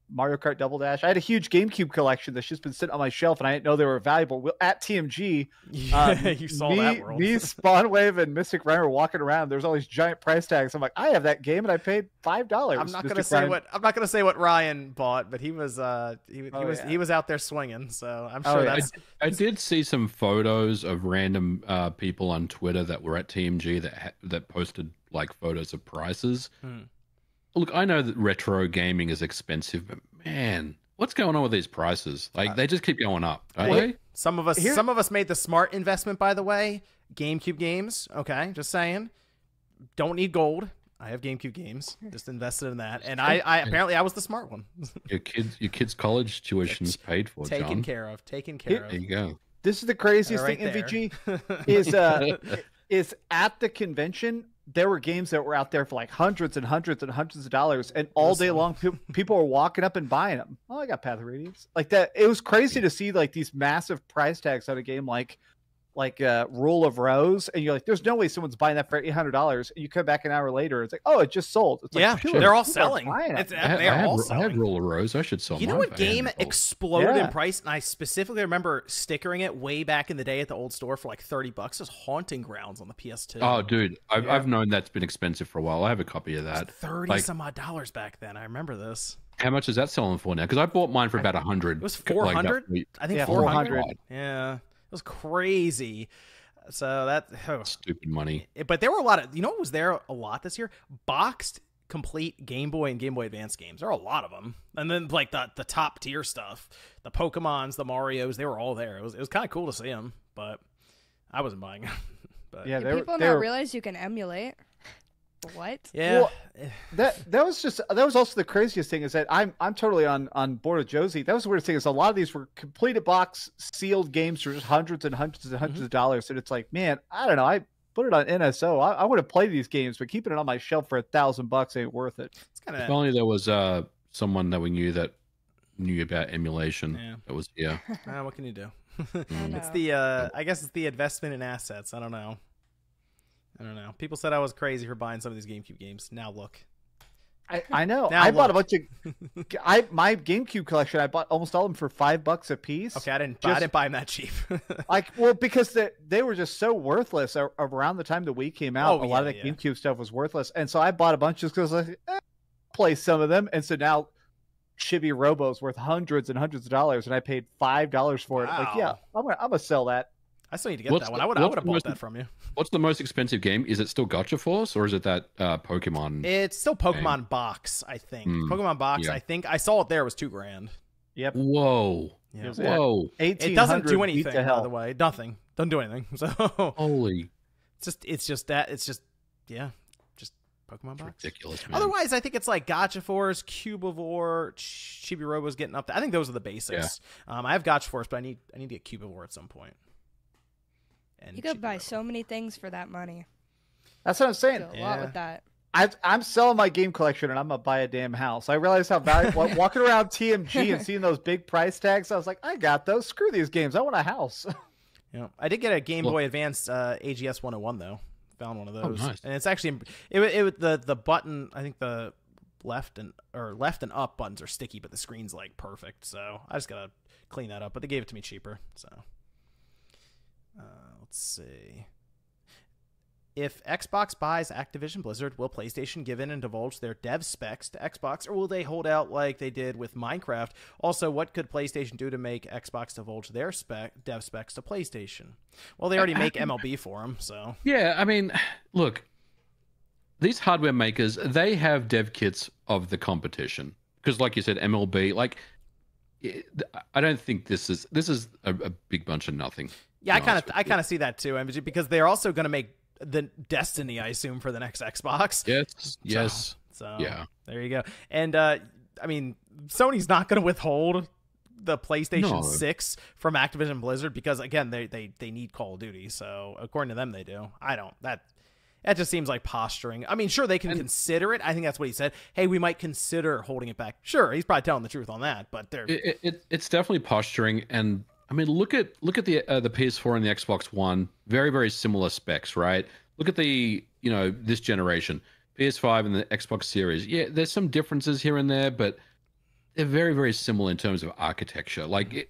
Mario Kart Double Dash. I had a huge GameCube collection that's just been sitting on my shelf, and I didn't know they were valuable. At TMG, you saw that world. Me, Spawnwave, and Mystic Ryan were walking around. There's all these giant price tags. I'm like, I have that game, and I paid $5. I'm not gonna say what Ryan bought, but he was he was out there swinging. So I'm sure I did see some photos of random people on Twitter that were at TMG that posted like photos of prices. Look, I know that retro gaming is expensive, but man, what's going on with these prices? Like they just keep going up, don't they? Some of us made the smart investment, by the way. GameCube games, okay, just saying. Don't need gold. I have GameCube games. Just invested in that, and I apparently I was the smart one. Your kids' college tuition's paid for. Taken care of. There you go. This is the craziest thing. MVG is at the convention. There were games that were out there for like hundreds and hundreds and hundreds of dollars, and all day long people were walking up and buying them. Oh, I got Path of Radiance. Like that. It was crazy to see like these massive price tags on a game like Rule of Rose, and you're like, there's no way someone's buying that for $800. And you come back an hour later, it's like, oh, it just sold. It's like, they're all selling. I had Rule of Rose. I should sell. You know what game exploded in price, and I specifically remember stickering it way back in the day at the old store for like $30. Is Haunting Grounds on the PS2. Oh, dude, I've known that's been expensive for a while. I have a copy of that. 30 some odd dollars back then. I remember this. How much is that selling for now? Because I bought mine for about 100. It was 400. I think 400. Yeah. It was crazy. So that stupid money. But there were a lot of, what was there a lot this year? Boxed complete Game Boy and Game Boy Advance games. There are a lot of them. And then like the top tier stuff, the Pokemons, the Marios, they were all there. It was kind of cool to see them, but I wasn't buying them. But yeah, people not realize you can emulate. What? Yeah. Well, that was also the craziest thing is that I'm totally on board with Josie. That was the weirdest thing is a lot of these were completed box sealed games for just hundreds and hundreds and hundreds of dollars. And it's like, man, I don't know. put it on NSO. I want to play these games, but keeping it on my shelf for $1,000 ain't worth it. It's kind of. If only there was someone that we knew about emulation. Yeah. That was yeah. What can you do? know. It's the I guess it's the investment in assets. I don't know. People said I was crazy for buying some of these GameCube games. Now look. I know. Now I bought a bunch of my GameCube collection. I bought almost all of them for $5 a piece. Okay, I didn't buy them that cheap. Because they were just so worthless around the time the Wii came out. A lot of the GameCube stuff was worthless, and so I bought a bunch just because I was like, play some of them. And so now Chibi Robo's worth hundreds and hundreds of dollars, and I paid $5 for it. Wow. Like, yeah, I'm gonna sell that. I still need to get that one. I would have bought that from you. What's the most expensive game? Is it still Gotcha Force, or is it that Pokemon? It's still Pokemon Box, I think. Pokemon Box, I think. I saw it there. It was $2,000. Yep. Whoa. Yeah. Whoa. It doesn't do anything, by the way. Nothing. Doesn't do anything. So holy. It's just just Pokemon Box. Ridiculous, man. Otherwise, I think it's like Gotcha Force, Cubivore, Chibi Robo's getting up there. I think those are the basics. Yeah. I have Gotcha Force, but I need to get Cubivore at some point. And you could buy so many things for that money. That's what I'm saying. A lot with that. I'm selling my game collection, and I'm gonna buy a damn house. I realized how valuable. Walking around TMG and seeing those big price tags, I was like, I got those. Screw these games. I want a house. Yeah, I did get a Game Boy Advance AGS 101 though. Found one of those, nice. And it's actually the button. I think the left and up buttons are sticky, but the screen's like perfect. So I just gotta clean that up. But they gave it to me cheaper. So let's see. If Xbox buys Activision Blizzard, will PlayStation give in and divulge their dev specs to Xbox, or will they hold out like they did with Minecraft? Also, what could PlayStation do to make Xbox divulge their dev specs to PlayStation? Well, they already make MLB for them, so... Yeah, I mean, look, these hardware makers, they have dev kits of the competition. Because like you said, MLB, like, I don't think this is a big bunch of nothing. Yeah, I kind of see that too, MG, because they're also going to make the Destiny, I assume, for the next Xbox. Yes. So yeah, there you go. And I mean, Sony's not going to withhold the PlayStation 6 from Activision Blizzard because, again, they need Call of Duty. So according to them, they do. I don't. That just seems like posturing. I mean, sure, they can consider it. I think that's what he said. Hey, we might consider holding it back. Sure, he's probably telling the truth on that. But it's definitely posturing. And I mean, look at the PS4 and the Xbox One. Very, very similar specs, right? Look at this generation, PS5 and the Xbox Series. Yeah, there's some differences here and there, but they're very, very similar in terms of architecture. Like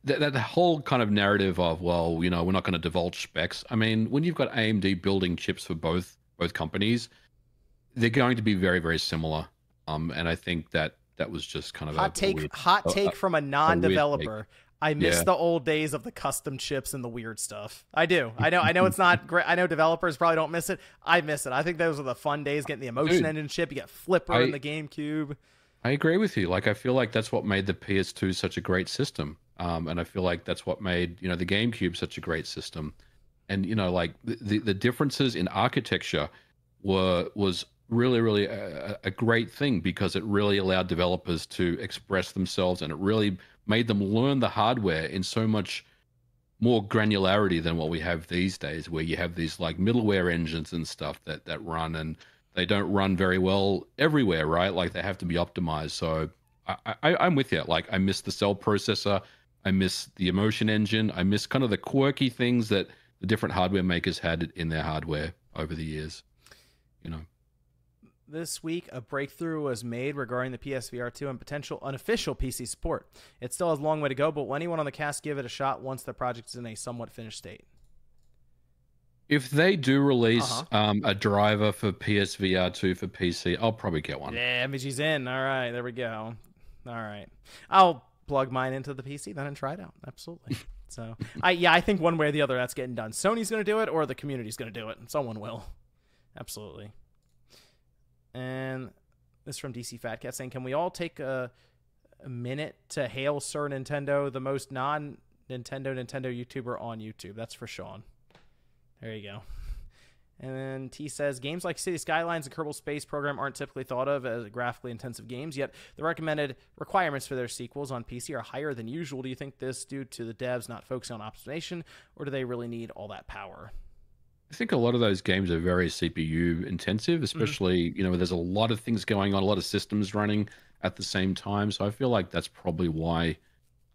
the whole kind of narrative of, well, we're not going to divulge specs. I mean, when you've got AMD building chips for both companies, they're going to be very, very similar. And I think that was just kind of hot take from a non-developer. I miss the old days of the custom chips and the weird stuff. I do. I know it's not great. I know developers probably don't miss it. I miss it. I think those are the fun days, getting the Emotion Engine chip. You get Flipper in the GameCube. I agree with you. Like, I feel like that's what made the PS2 such a great system. And I feel like that's what made, the GameCube such a great system. And, like the differences in architecture was really, really a great thing because it really allowed developers to express themselves, and it really made them learn the hardware in so much more granularity than what we have these days, where you have these like middleware engines and stuff that run, and they don't run very well everywhere, right? Like they have to be optimized. So I'm with you. Like I miss the cell processor. I miss the Emotion Engine. I miss kind of the quirky things that the different hardware makers had in their hardware over the years, This week, a breakthrough was made regarding the PSVR 2 and potential unofficial PC support. It still has a long way to go, but will anyone on the cast give it a shot once the project is in a somewhat finished state? If they do release a driver for PSVR 2 for PC, I'll probably get one. Yeah, MG's in. All right, there we go. All right. I'll plug mine into the PC then and try it out. Absolutely. So, I think one way or the other that's getting done. Sony's going to do it or the community's going to do it. Someone will. Absolutely. And this is from DC Fat Cat saying, can we all take a minute to hail Sir Nintendo, the most non-Nintendo YouTuber on YouTube? That's for Sean. There you go. And then T says, games like City Skylines and Kerbal Space Program aren't typically thought of as graphically intensive games, yet the recommended requirements for their sequels on PC are higher than usual. Do you think this due to the devs not focusing on optimization, or do they really need all that power? I think a lot of those games are very CPU intensive, especially, there's a lot of things going on, a lot of systems running at the same time. So I feel like that's probably why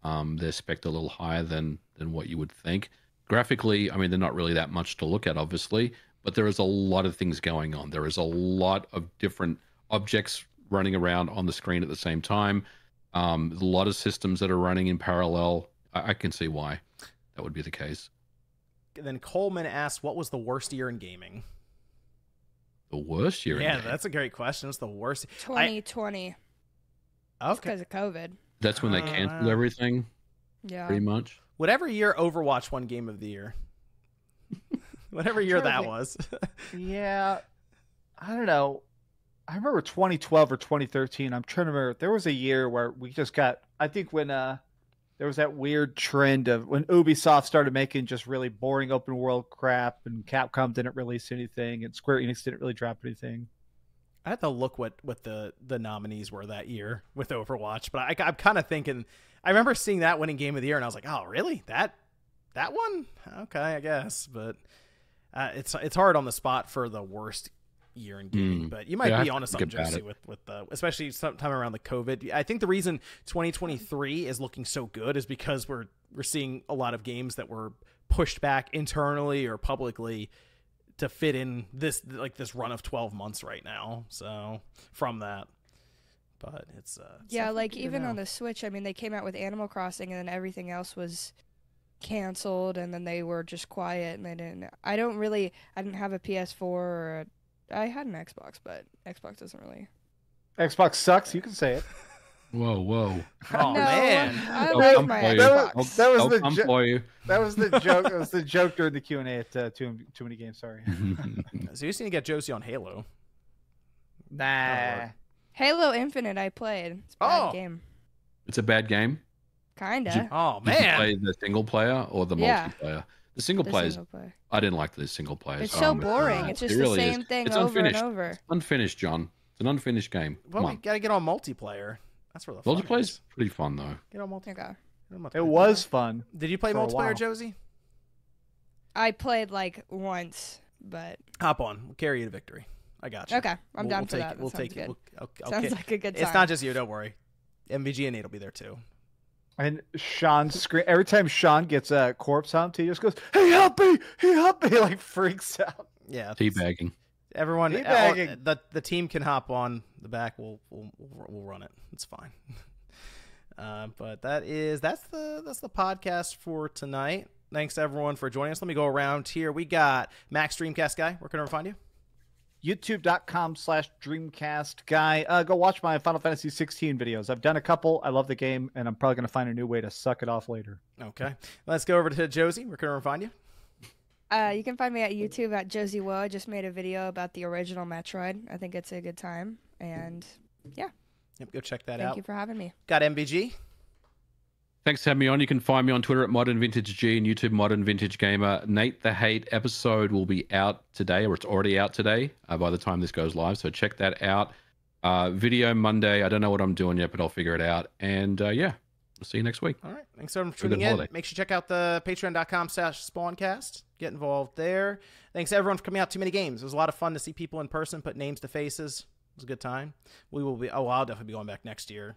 they're spec'd a little higher than what you would think. Graphically, I mean, they're not really that much to look at, obviously, but there is a lot of things going on. There is a lot of different objects running around on the screen at the same time. A lot of systems that are running in parallel. I can see why that would be the case. Then Coleman asked, what was the worst year in gaming? The worst year in gaming? Yeah, that's a great question. What's the worst? 2020. Okay. Because of COVID. That's when they canceled everything? Yeah. Pretty much? Whatever year Overwatch won Game of the Year. Whatever year that was. Yeah. I don't know. I remember 2012 or 2013. I'm trying to remember. There was a year where we just got, I think when there was that weird trend of when Ubisoft started making just really boring open world crap and Capcom didn't release anything and Square Enix didn't really drop anything. I had to look what the nominees were that year with Overwatch, but I'm kind of thinking, I remember seeing that winning Game of the Year and I was like, oh, really? That one? Okay, I guess. But it's hard on the spot for the worst year in gaming, but you might be onto something, Josie, with the, especially sometime around the COVID. I think the reason 2023 is looking so good is because we're seeing a lot of games that were pushed back internally or publicly to fit in this run of 12 months right now. So from that, but it's like even on the Switch, I mean, they came out with Animal Crossing and then everything else was canceled and then they were just quiet and I didn't have a PS4 or I had an Xbox, but Xbox doesn't really. Xbox sucks. You can say it. Whoa. Oh, no, man. I like my Xbox. That was the joke. That was the joke during the Q&A at Too Many Games. Sorry. So you just need to get Josie on Halo. Nah. Halo Infinite I played. It's a bad game. It's a bad game? Kinda. Oh, Did you man. play the single player or the multiplayer? The single players. I didn't like the single players. It's so boring. It's just the same thing it's over unfinished. and over. It's unfinished, John. It's an unfinished game. Well, we got to get on multiplayer. That's where the fun multiplayer's is. pretty fun, though. Get on multiplayer. Okay. It was fun. Did you play multiplayer, Josie? I played like once, but hop on. We'll carry you to victory. I got you. Okay, I'm down for that. We'll take it. Sounds like a good time. It's not just you. Don't worry. MVG and Nate will be there too. And Sean every time Sean gets a corpse humped, he just goes, "Hey, help me! He helped me!" Like freaks out. Yeah, teabagging. Everyone, the team can hop on the back. We'll run it. It's fine. But that's the podcast for tonight. Thanks everyone for joining us. Let me go around here. We got Max Dreamcast Guy. Where can I find you? YouTube.com/Dreamcast Guy. Go watch my Final Fantasy XVI videos. I've done a couple. I love the game, and I'm probably going to find a new way to suck it off later. Okay. Let's go over to Josie. Where can I find you? You can find me at YouTube at Josie Woe. I just made a video about the original Metroid. I think it's a good time. And yeah. Yep, go check that out. Thank you for having me. Got MVG? Thanks for having me on. You can find me on Twitter at Modern Vintage G and YouTube Modern Vintage Gamer. Nate the Hate episode will be out today, or it's already out today by the time this goes live. So check that out. Video Monday. I don't know what I'm doing yet, but I'll figure it out. And yeah, we'll see you next week. All right. Thanks everyone for tuning in. Make sure you check out the patreon.com/Spawncast. Get involved there. Thanks everyone for coming out. Too Many Games. It was a lot of fun to see people in person, put names to faces. It was a good time. We will be. I'll definitely be going back next year.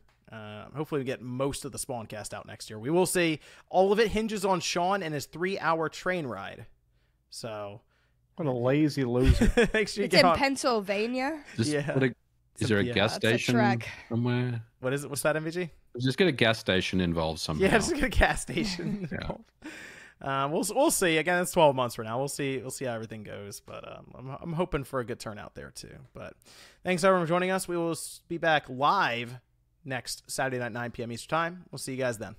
Hopefully we get most of the Spawncast out next year. We will see. All of it hinges on Sean and his 3-hour train ride. So, what a lazy loser! Make sure you it's get in on. Pennsylvania. Is there a gas station somewhere? What is it? What's that, MVG? Just get a gas station involved somehow. Yeah, just get a gas station. We'll see. Again, it's 12 months from now. We'll see how everything goes. But I'm hoping for a good turnout there too. But thanks everyone for joining us. We will be back live next Saturday night, 9 p.m. Eastern time. We'll see you guys then.